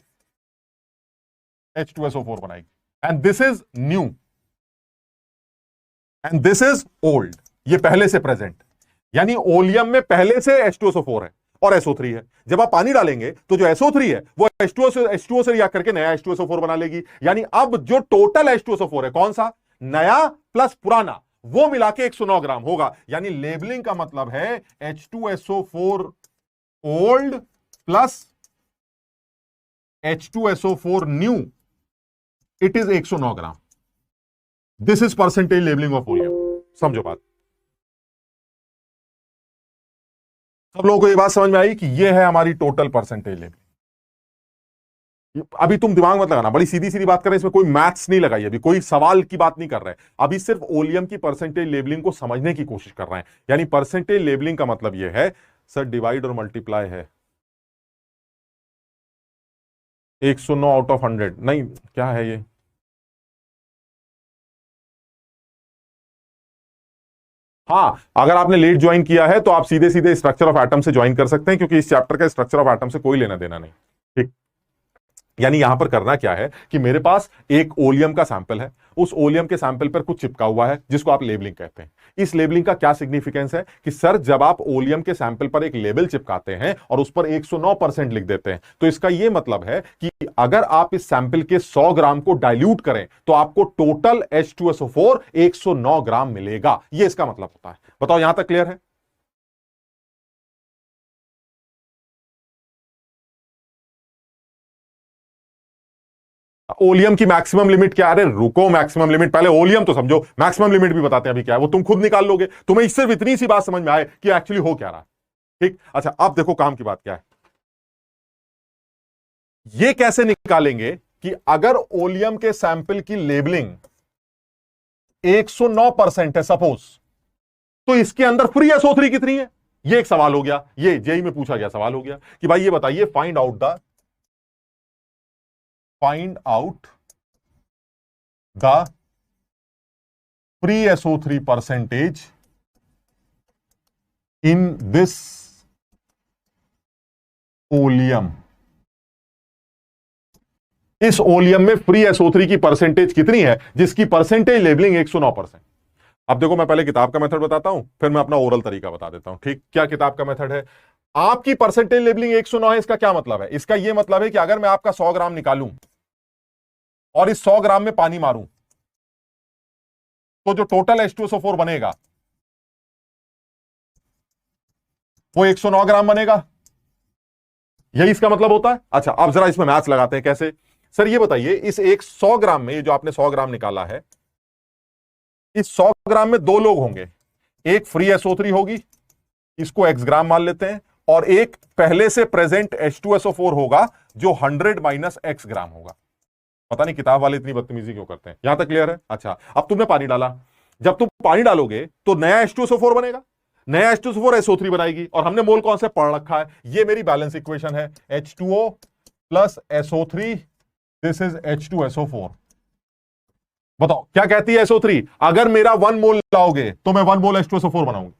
H2SO4 बनाएगी। And this is new and this is old. ये पहले से प्रेजेंट, यानी ओलियम में पहले से H2SO4 है और SO3 है। जब आप पानी डालेंगे तो जो SO3 है वो H2O से रिएक्ट करके नया H2SO4 बना लेगी। यानी अब जो टोटल H2SO4 है, कौन सा? नया प्लस पुराना, वो मिला के 109 ग्राम होगा। यानी लेबलिंग का मतलब है H2SO4 old plus H2SO4 new, it is 109 gram. This is percentage labelling of oleum. समझो बात। सब लोगों को ये बात समझ में आई कि ये है हमारी टोटल परसेंटेज लेबलिंग। अभी तुम दिमाग मत लगाना, बड़ी सीधी सीधी बात कर रहे हैं, इसमें कोई मैथ्स नहीं लगाई, अभी कोई सवाल की बात नहीं कर रहे हैं। अभी सिर्फ ओलियम की परसेंटेज लेबलिंग को समझने की कोशिश कर रहे हैं। यानी परसेंटेज लेबलिंग का मतलब यह है, सर डिवाइड और मल्टीप्लाई है 109 आउट ऑफ 100 नहीं, क्या है ये? हाँ, अगर आपने लेट ज्वाइन किया है तो आप सीधे सीधे स्ट्रक्चर ऑफ एटम से ज्वाइन कर सकते हैं, क्योंकि इस चैप्टर का स्ट्रक्चर ऑफ एटम से कोई लेना देना नहीं। ठीक, यानी यहां पर करना क्या है कि मेरे पास एक ओलियम का सैंपल है, उस ओलियम के सैंपल पर कुछ चिपका हुआ है जिसको आप लेबलिंग कहते हैं। इस लेबलिंग का क्या सिग्निफिकेंस है कि सर जब आप ओलियम के सैंपल पर एक लेबल चिपकाते हैं और उस पर 109% लिख देते हैं, तो इसका यह मतलब है कि अगर आप इस सैंपल के 100 ग्राम को डाइल्यूट करें तो आपको टोटल H2SO4 109 ग्राम मिलेगा। यह इसका मतलब होता है। बताओ यहां तक क्लियर है? ओलियम की मैक्सिमम लिमिट क्या है? अरे रुको, मैक्सिमम लिमिट पहले ओलियम तो समझो, मैक्सिमम लिमिट भी बताते हैं अभी क्या है, वो तुम खुद निकाल लोगे। तुम्हें सिर्फ इतनी सी बात समझ में आए कि एक्चुअली हो क्या रहा है। ठीक, अच्छा अब देखो काम की बात क्या है। ये कैसे निकालेंगे कि अगर ओलियम के सैंपल की लेबलिंग 109% है सपोज, तो इसके अंदर फ्री SO3 कितनी है? ये एक सवाल हो गया, ये जेई में पूछा गया सवाल हो गया कि भाई ये बताइए, find out the free SO3 percentage in this oleum. इस ओलियम में फ्री SO3 की परसेंटेज कितनी है जिसकी परसेंटेज लेबलिंग 109%। अब देखो, मैं पहले किताब का मेथड बताता हूं, फिर मैं अपना ओरल तरीका बता देता हूं। ठीक, क्या किताब का मेथड है? आपकी परसेंटेज लेबलिंग 109 है, इसका क्या मतलब है? इसका यह मतलब है कि अगर मैं आपका 100 ग्राम निकालूं और इस 100 ग्राम में पानी मारूं तो जो टोटल H2SO4 बनेगा वो 109 ग्राम बनेगा। यही इसका मतलब होता है। अच्छा, अब जरा इसमें मैथ्स लगाते हैं। कैसे? सर ये बताइए, इस एक 100 ग्राम में, ये जो आपने 100 ग्राम निकाला है, इस 100 ग्राम में दो लोग होंगे, एक फ्री SO3 होगी, इसको x ग्राम मान लेते हैं, और एक पहले से प्रेजेंट H2SO4 होगा जो 100 माइनस x ग्राम होगा। पता नहीं किताब वाले इतनी बदतमीजी क्यों करते हैं। यहां तक क्लियर है? अच्छा, अब तुमने पानी डाला, जब तुम पानी डालोगे तो नया H2SO4 बनेगा, नया H2SO4 SO3 बनाएगी, और हमने मोल कौन से पढ़ रखा है? ये मेरी बैलेंस इक्वेशन है, H2O plus SO3, this is H2SO4। बताओ क्या कहती है SO3? अगर मेरा 1 मोल लाओगे तो मैं 1 मोल H2SO4 बनाऊंगी।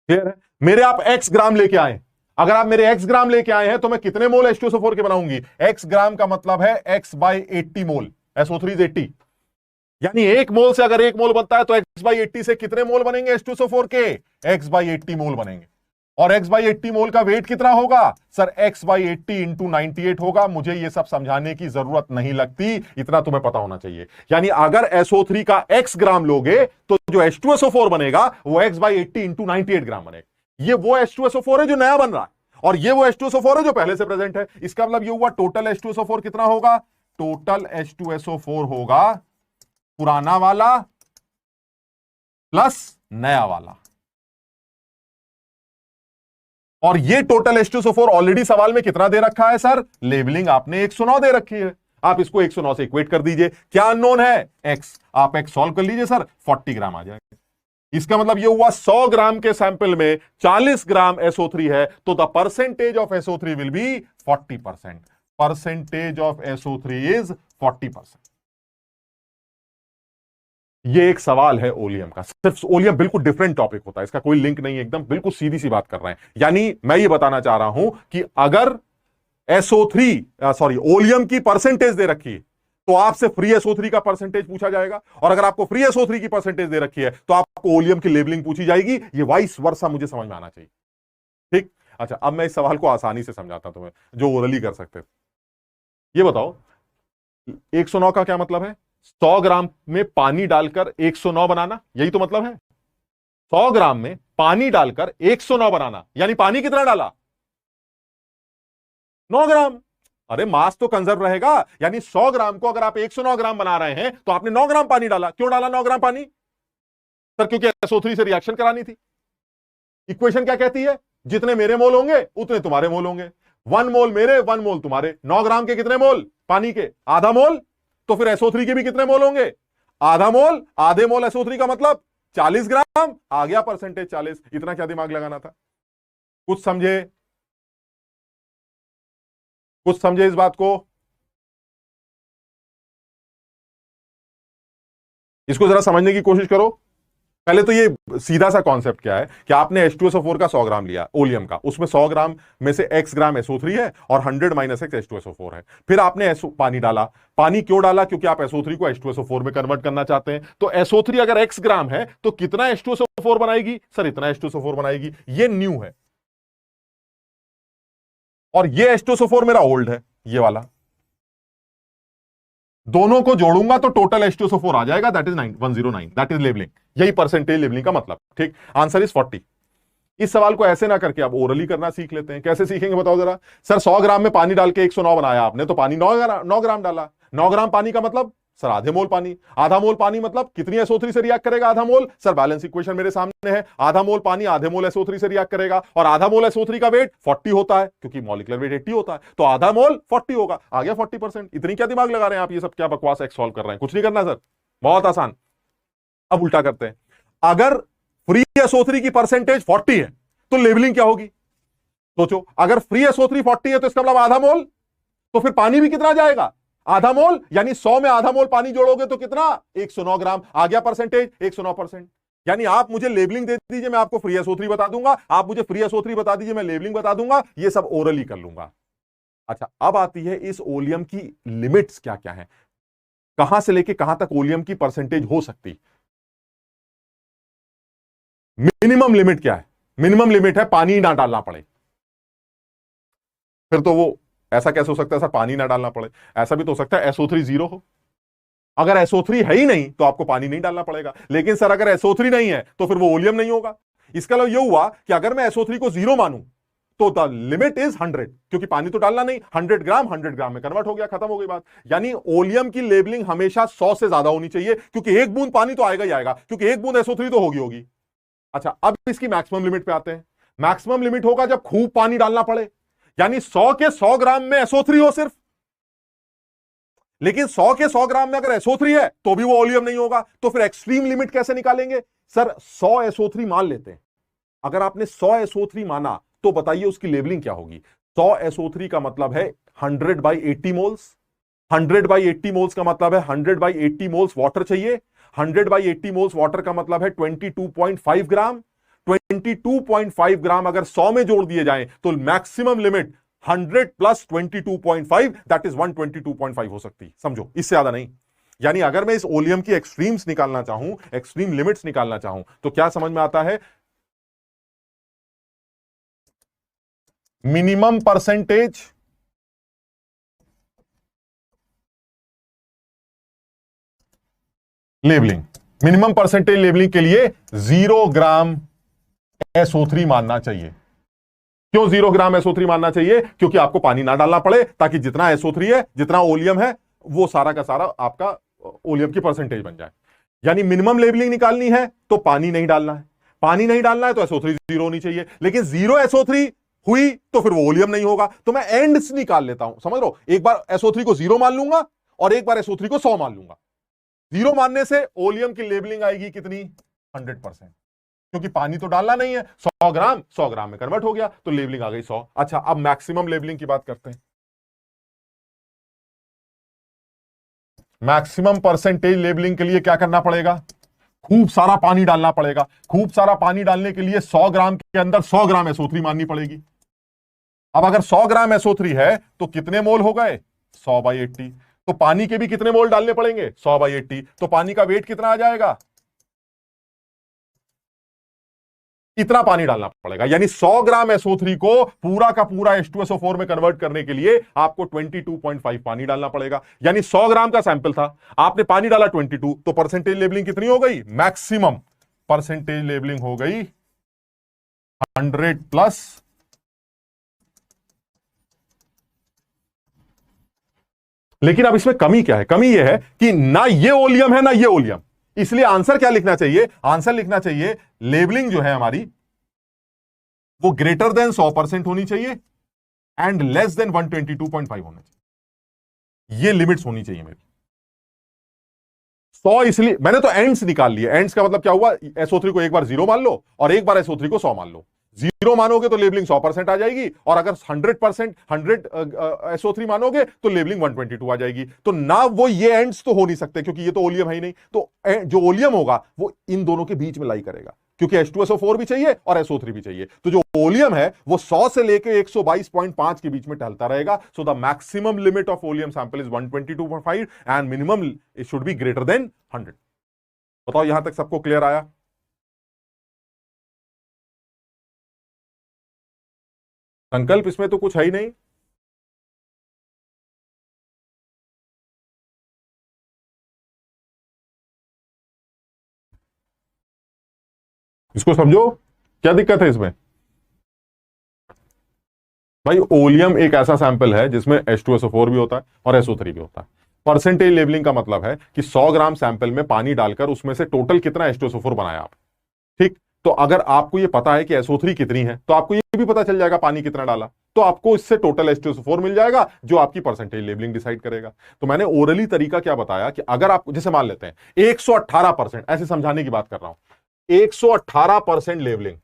क्लियर है? मेरे आप x ग्राम लेके आए, अगर आप मेरे x ग्राम लेके आए हैं तो मैं कितने मोल H2SO4 के बनाऊंगी? x ग्राम का मतलब है x by 80 mole, SO3 is 80, यानी एक मोल से अगर एक मोल बनता है तो x बाई 80 से कितने मोल बनेंगे H2SO4 के? x बाई 80 मोल बनेंगे। और x बाई 80 मोल का वेट कितना होगा? सर x बाई 80 इंटू 98 होगा। मुझे ये सब समझाने की जरूरत नहीं लगती, इतना तुम्हें पता होना चाहिए। यानी अगर SO3 का x ग्राम लोगे तो जो H2SO4 बनेगा वो x बाई 80 इंटू 98 ग्राम बनेगा। ये वो H2SO4 है जो नया बन रहा है, और ये वो H2SO4 है जो पहले से प्रेजेंट है। इसका मतलब ये हुआ टोटल H2SO4 कितना होगा? टोटल H2SO4 होगा पुराना वाला प्लस नया वाला। और ये टोटल H2SO4 ऑलरेडी सवाल में कितना दे रखा है सर? लेबलिंग आपने 109 दे रखी है। आप इसको 109 से इक्वेट कर दीजिए। क्या अननोन है? x। आप x सॉल्व कर लीजिए सर, 40 ग्राम आ जाएगा। इसका मतलब ये हुआ 100 ग्राम के सैंपल में 40 ग्राम SO3 है, तो the percentage of SO3 will be 40%। Percentage of SO3 is 40%। ये एक सवाल है ओलियम का। सिर्फ ओलियम बिल्कुल डिफरेंट टॉपिक होता है, इसका कोई लिंक नहीं है, एकदम बिल्कुल सीधी सी बात कर रहे हैं। यानी मैं ये बताना चाह रहा हूं कि अगर ओलियम की परसेंटेज दे रखी है तो आपसे फ्री SO3 का परसेंटेज पूछा जाएगा, और अगर आपको फ्री SO3 की परसेंटेज दे रखी है तो आपको ओलियम की लेबलिंग पूछी जाएगी। ये वाइस वर्सा मुझे समझ में आना चाहिए। ठीक, अच्छा अब मैं इस सवाल को आसानी से समझाता हूं तुम्हें, जो ओरली कर सकते थे। ये बताओ 109 का क्या मतलब है? 100 ग्राम में पानी डालकर 109 बनाना, यही तो मतलब है। 100 ग्राम में पानी डालकर 109 बनाना, यानी पानी कितना डाला? 9 ग्राम। अरे मास तो कंजर्व रहेगा, यानी 100 ग्राम को अगर आप 109 ग्राम बना रहे हैं तो आपने 9 ग्राम पानी डाला। क्यों डाला 9 ग्राम पानी? सर क्योंकि SO3 से रिएक्शन करानी थी। इक्वेशन क्या कहती है? जितने मेरे मोल होंगे उतने तुम्हारे मोल होंगे। 1 मोल मेरे, 1 मोल तुम्हारे। 9 ग्राम के कितने मोल? पानी के आधा मोल। तो फिर SO3 के भी कितने मोल होंगे? आधा मोल। आधे मोल SO3 का मतलब 40 ग्राम। आ गया परसेंटेज 40। इतना क्या दिमाग लगाना था? कुछ समझे? कुछ समझे इस बात को? इसको जरा समझने की कोशिश करो। पहले तो ये सीधा सा कॉन्सेप्ट क्या है कि आपने H2SO4 का 100 ग्राम लिया ओलियम का, उसमें 100 ग्राम में से x ग्राम SO3 है और 100 माइनस x H2SO4 है। फिर आपने पानी डाला। पानी क्यों डाला? क्योंकि आप SO3 को H2SO4 में कन्वर्ट करना चाहते हैं। तो SO3 अगर x ग्राम है तो कितना H2SO4 बनाएगी? सर इतना H2SO4 बनाएगी। ये न्यू है और ये H2SO4 मेरा ओल्ड है, ये वाला। दोनों को जोड़ूंगा तो टोटल H2SO4 आ जाएगा, that is 109। That is labelling. यही परसेंटेज लेबलिंग का मतलब। ठीक, आंसर इज 40। इस सवाल को ऐसे ना करके आप ओरली करना सीख लेते हैं। कैसे सीखेंगे बताओ जरा। सर 100 ग्राम में पानी डाल के 109 बनाया आपने, तो पानी 9 ग्राम डाला। 9 ग्राम पानी का मतलब सर आधे मोल पानी। आधा मोल पानी मतलब कितनी SO3 से रिएक्ट करेगा आधा मोल? सर बैलेंस इक्वेशन मेरे सामने है। आधा मोल पानी आधे मोल SO3 से रिएक्ट करेगा और आधा मोल SO3 का वेट 40 होता है, क्योंकि मॉलिक्यूलर वेट 80 होता है, तो आधा मोल 40 होगा। आ गया 40%। इतनी क्या दिमाग लगा रहे हैं आप? ये सब क्या बकवास एक्स सॉल्व कर रहे हैं? कुछ नहीं करना सर, बहुत आसान। अब उल्टा करते हैं। अगर फ्री SO3 की परसेंटेज 40 है तो लेबलिंग क्या होगी? सोचो, अगर फ्री SO3 40 है तो इसका मतलब आधा मोल, तो फिर पानी भी कितना जाएगा? आधा मोल। यानी 100 में आधा मोल पानी जोड़ोगे तो कितना? 109 ग्राम। आ गया परसेंटेज 109%। यानी आप मुझे लेबलिंग दे दीजिए, मैं आपको फ्री SO3 बता दूंगा। आप मुझे फ्री SO3 बता दीजिए, मैं लेबलिंग बता दूंगा। ये सब ओरली कर लूंगा। अच्छा, अब आती है इस ओलियम की लिमिट्स क्या क्या है, कहां से लेके कहां तक ओलियम की परसेंटेज हो सकती। मिनिमम लिमिट क्या है? मिनिमम लिमिट है पानी ना डालना पड़े। फिर तो वो ऐसा कैसे हो सकता है सर पानी ना डालना पड़े? ऐसा भी तो हो सकता है SO3 0 हो। अगर SO3 है ही नहीं तो आपको पानी नहीं डालना पड़ेगा। लेकिन सर अगर SO3 नहीं है तो फिर वो ओलियम नहीं होगा। इसका मतलब ये हुआ कि अगर मैं SO3 को 0 मानूं तो द लिमिट इज 100, क्योंकि पानी तो डालना नहीं। 100 ग्राम में कन्वर्ट हो गया, खत्म हो गई बात। यानी ओलियम की लेबलिंग हमेशा 100 से ज्यादा होनी चाहिए, क्योंकि एक बूंद पानी तो आएगा ही आएगा, क्योंकि एक बूंद SO3 तो होगी। अच्छा, अब इसकी मैक्सिमम लिमिट पे आते हैं। मैक्सिमम लिमिट होगा जब खूब पानी डालना पड़े, यानी 100 के 100 ग्राम में SO3 हो सिर्फ। लेकिन 100 के 100 ग्राम में अगर SO3 है तो भी वो ओलियम नहीं होगा। तो फिर एक्सट्रीम लिमिट कैसे निकालेंगे? सर 100 SO3 मान लेते हैं। अगर आपने 100 SO3 माना तो बताइए उसकी लेबलिंग क्या होगी। 100 SO3 का मतलब है 100/80 मोल्स। 100/80 मोल्स का मतलब है 100/80 मोल्स वाटर चाहिए। 100/80 मोल्स वाटर का मतलब है 22.5 ग्राम। 22.5 ग्राम अगर 100 में जोड़ दिए जाएं तो maximum limit 100 plus 22.5 that is 122.5 हो सकती। समझो, इससे ज्यादा नहीं। यानी अगर मैं इस ओलियम की एक्सट्रीम्स निकालना चाहूं, एक्सट्रीम लिमिट्स निकालना चाहूं, तो क्या समझ में आता है? Minimum percentage labelling. Minimum percentage labelling के लिए 0 ग्राम SO3 मानना चाहिए। क्यों 0 ग्राम SO3 मानना चाहिए? क्योंकि आपको पानी ना डालना पड़े, ताकि जितना SO3 है, जितना ओलियम है, वो सारा का सारा आपका ओलियम की परसेंटेज बन जाए। यानी मिनिमम लेबलिंग निकालनी है तो पानी नहीं डालना है। पानी नहीं डालना है तो SO3 0 होनी चाहिए। लेकिन 0 SO3 हुई तो फिर वो ओलियम नहीं होगा। तो मैं एंड्स निकाल लेता हूं, समझ लो। एक बार SO3 को 0 मान लूंगा और एक बार SO3 को 100 मान लूंगा। 0 मानने से ओलियम की लेबलिंग आएगी कितनी? 100%, क्योंकि पानी तो डालना नहीं है। 100 ग्राम में कन्वर्ट हो गया तो लेबलिंग आ गई 100। अच्छा, अब मैक्सिमम लेबलिंग की बात करते हैं। मैक्सिमम परसेंटेज लेबलिंग के लिए क्या करना पड़ेगा? खूब सारा पानी डालना पड़ेगा। खूब सारा पानी डालने के लिए 100 ग्राम के अंदर 100 ग्राम SO3 माननी पड़ेगी। अब अगर 100 ग्राम SO3 है तो कितने मोल हो गए? 100/80। तो पानी के भी कितने मोल डालने पड़ेंगे? 100/80। तो पानी का वेट कितना आ जाएगा? इतना पानी डालना पड़ेगा। यानी 100 ग्राम SO3 को पूरा का पूरा H2SO4 में कन्वर्ट करने के लिए आपको 22.5 पानी डालना पड़ेगा। यानी 100 ग्राम का सैंपल था, आपने पानी डाला 22, तो परसेंटेज लेबलिंग कितनी हो गई? मैक्सिमम परसेंटेज लेबलिंग हो गई 100 प्लस। लेकिन अब इसमें कमी क्या है? कमी यह है कि ना ये ओलियम है ना ये ओलियम। इसलिए आंसर क्या लिखना चाहिए? आंसर लिखना चाहिए लेबलिंग जो है हमारी वो ग्रेटर देन 100% होनी चाहिए एंड लेस देन 122.5 होना चाहिए। ये लिमिट्स होनी चाहिए मेरी। 100 इसलिए मैंने तो एंड्स निकाल लिए। एंड्स का मतलब क्या हुआ? SO3 को एक बार 0 मान लो और एक बार SO3 को 100 मान लो। 0 मानोगे तो लेबलिंग 100% आ जाएगी, और अगर 100% 100 SO3 मानोगे तो लेबलिंग 122 आ जाएगी। तो ना वो ये एंड्स तो हो नहीं सकते, क्योंकि ये तो ओलियम है ही नहीं। तो जो ओलियम होगा वो इन दोनों के बीच में लाई करेगा, क्योंकि H2SO4 भी चाहिए और SO3 भी चाहिए। तो जो ओलियम है वो 100 से लेके 122.5 के बीच में टहलता रहेगा। So the maximum limit of oleum sample is 122.5 and minimum it should be greater than 100। बताओ यहां तक सबको क्लियर आया? संकल्प इसमें तो कुछ है ही नहीं। इसको समझो, क्या दिक्कत है इसमें? भाई ओलियम एक ऐसा सैंपल है जिसमें H2SO4 भी होता है और SO3 भी होता है। परसेंटेज लेवलिंग का मतलब है कि 100 ग्राम सैंपल में पानी डालकर उसमें से टोटल कितना H2SO4 बनाया आप। ठीक, तो अगर आपको ये पता है कि SO3 कितनी है, तो आपको ये भी पता चल जाएगा पानी कितना डाला, तो आपको इससे टोटल H2SO4 मिल जाएगा, जो आपकी परसेंटेज लेवलिंग डिसाइड करेगा। तो मैंने ओरली तरीका क्या बताया कि अगर आप जैसे मान लेते हैं 118%, ऐसे समझाने की बात कर रहा हूं, 118% labelling,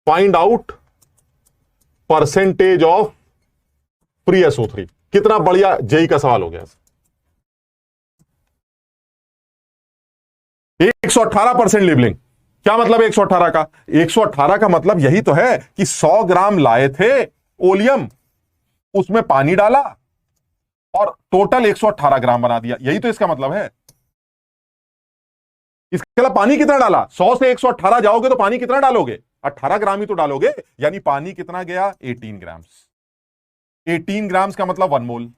find out percentage of free SO3। कितना बढ़िया जेई का सवाल हो गया। 118% लेबलिंग, क्या मतलब 118 का? 118 का मतलब यही तो है कि 100 ग्राम लाए थे ओलियम, उसमें पानी डाला और टोटल 118 ग्राम बना दिया, यही तो इसका मतलब है। इसके अलावा पानी कितना डाला? 100 से 118 जाओगे तो पानी कितना डालोगे? 18 ग्राम ही तो डालोगे, यानी पानी कितना गया? 18 ग्राम्स। 18 ग्राम्स का मतलब 1 मोल,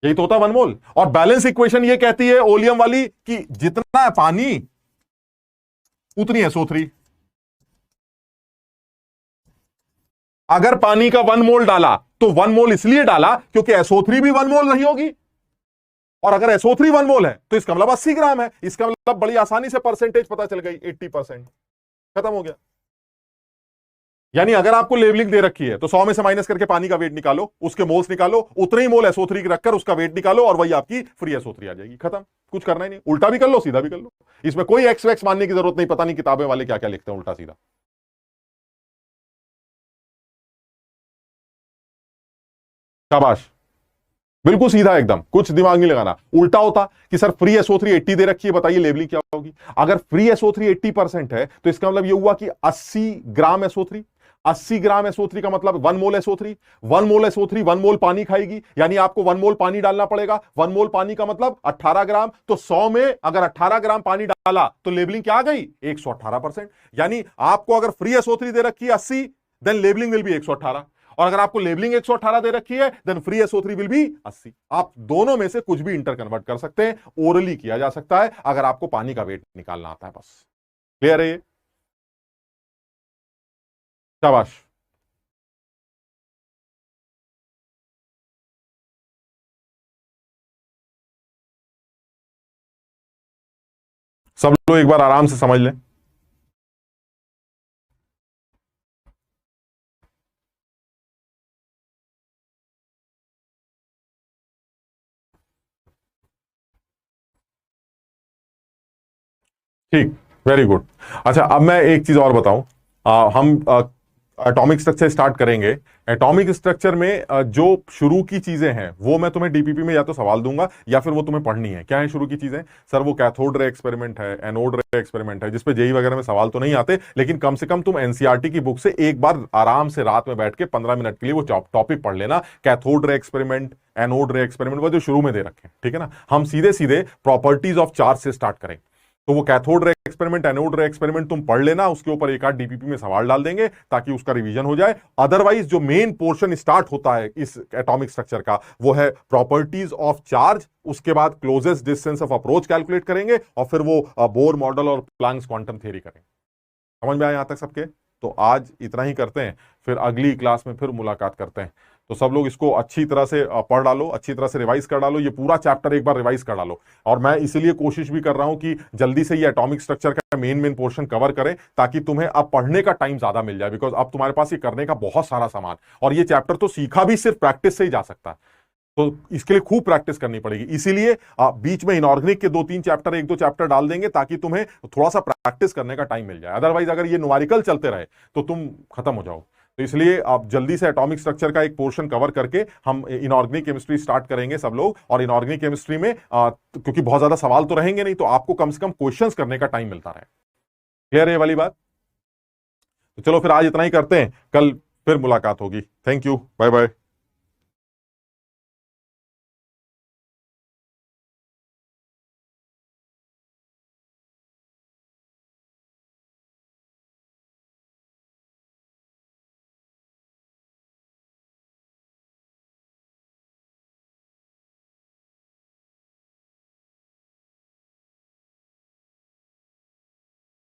यही तो होता है 1 मोल। और बैलेंस इक्वेशन ये कहती है ओलियम वाली कि जितना है पानी उतनी SO3। अगर पानी का 1 मोल डाला तो 1 मोल इसलिए डाला क्योंकि SO3 भी 1 मोल नहीं होगी, और अगर SO3 1 मोल है तो इसका मतलब 80 ग्राम है। इसका मतलब बड़ी आसानी से परसेंटेज पता चल गई, 80%, खत्म हो गया। यानी अगर आपको लेवलिंग दे रखी है तो 100 में से माइनस करके पानी का वेट निकालो, उसके मोल्स निकालो, उतने ही मोल SO3 रखकर उसका वेट निकालो, और वही आपकी फ्री SO3 आ जाएगी। खत्म, कुछ करना ही नहीं। उल्टा भी कर लो, सीधा भी कर लो, इसमें कोई एक्स वैक्स मानने की जरूरत नहीं। पता नहीं किताबें वाले क्या क्या लिखते हैं उल्टा सीधा। शाबाश, बिल्कुल सीधा एकदम, कुछ दिमाग नहीं लगाना। उल्टा होता कि सर फ्री SO3 80 दे रखी है, बताइए लेवलिंग क्या होगी? अगर फ्री SO3 80% है तो इसका मतलब ये हुआ कि 80 ग्राम SO3। 80 ग्राम SO3 का मतलब 1 मोल SO3। 1 मोल SO3 1 मोल पानी खाएगी, यानी आपको 1 मोल पानी डालना पड़ेगा। 1 मोल पानी का मतलब 18 ग्राम। तो 100 में अगर 18 ग्राम पानी डाला तो लेवलिंग क्या आ गई? 118%। यानी आपको अगर फ्री SO3 दे रखी है 80, देन लेवलिंग विल बी 118, और अगर आपको लेबलिंग 118 दे रखी है then free SO3 will be 80। आप दोनों में से कुछ भी इंटर कन्वर्ट कर सकते हैं, ओरली किया जा सकता है अगर आपको पानी का वेट निकालना आता है बस। क्लियर है ये? शाबाश। सब लोग एक बार आराम से समझ लें। ठीक, वेरी गुड। अच्छा, अब मैं एक चीज और बताऊं। हम एटॉमिक स्ट्रक्चर स्टार्ट करेंगे। एटॉमिक स्ट्रक्चर में जो शुरू की चीजें हैं वो मैं तुम्हें डीपीपी में या तो सवाल दूंगा या फिर वो तुम्हें पढ़नी है। क्या है शुरू की चीजें? सर वो कैथोड रे एक्सपेरिमेंट है, एनोड रे एक्सपेरिमेंट है, जिसपे जेई वगैरह में सवाल तो नहीं आते, लेकिन कम से कम तुम एनसीईआरटी की बुक से एक बार आराम से रात में बैठ के 15 मिनट के लिए वो टॉपिक पढ़ लेना। कैथोड रे एक्सपेरिमेंट, एनोड रे एक्सपेरिमेंट, वो जो शुरू में दे रखे हैं, ठीक है ना। हम सीधे सीधे प्रॉपर्टीज ऑफ चार्ज से स्टार्ट करें। तो वो कैथोड रे एक्सपेरिमेंट, एनोड रे एक्सपेरिमेंट तुम पढ़ लेना, उसके ऊपर एक आध डीपीपी में सवाल डाल देंगे ताकि उसका रिवीजन हो जाए। अदरवाइज जो मेन पोर्शन स्टार्ट होता है इस एटॉमिक स्ट्रक्चर का वो है प्रॉपर्टीज ऑफ चार्ज। उसके बाद closest distance of approach calculate करेंगे और फिर वो बोर मॉडल और प्लैंक्स क्वांटम थ्योरी करेंगे। समझ में आया यहां तक सबके? तो आज इतना ही करते हैं, फिर अगली क्लास में फिर मुलाकात करते हैं। तो सब लोग इसको अच्छी तरह से पढ़ डालो, अच्छी तरह से रिवाइज कर डालो, ये पूरा चैप्टर एक बार रिवाइज कर डालो। और मैं इसीलिए कोशिश भी कर रहा हूं कि जल्दी से ये एटॉमिक स्ट्रक्चर का मेन पोर्शन कवर करें, ताकि तुम्हें अब पढ़ने का टाइम ज्यादा मिल जाए, बिकॉज अब तुम्हारे पास ये करने का बहुत सारा सामान, और ये चैप्टर तो सीखा भी सिर्फ प्रैक्टिस से ही जा सकता है। तो इसके लिए खूब प्रैक्टिस करनी पड़ेगी। इसीलिए आप बीच में इनऑर्गेनिक के 2-3 चैप्टर, 1-2 चैप्टर डाल देंगे ताकि तुम्हें थोड़ा सा प्रैक्टिस करने का टाइम मिल जाए। अदरवाइज अगर ये न्यूमेरिकल चलते रहे तो तुम खत्म हो जाओ। तो इसलिए आप जल्दी से एटॉमिक स्ट्रक्चर का एक पोर्शन कवर करके हम इनऑर्गेनिक केमिस्ट्री स्टार्ट करेंगे सब लोग। और इनऑर्गेनिक केमिस्ट्री में क्योंकि बहुत ज्यादा सवाल तो रहेंगे नहीं, तो आपको कम से कम क्वेश्चंस करने का टाइम मिलता रहे। क्लियर है ये वाली बात? तो चलो फिर आज इतना ही करते हैं, कल फिर मुलाकात होगी। Thank you, bye bye.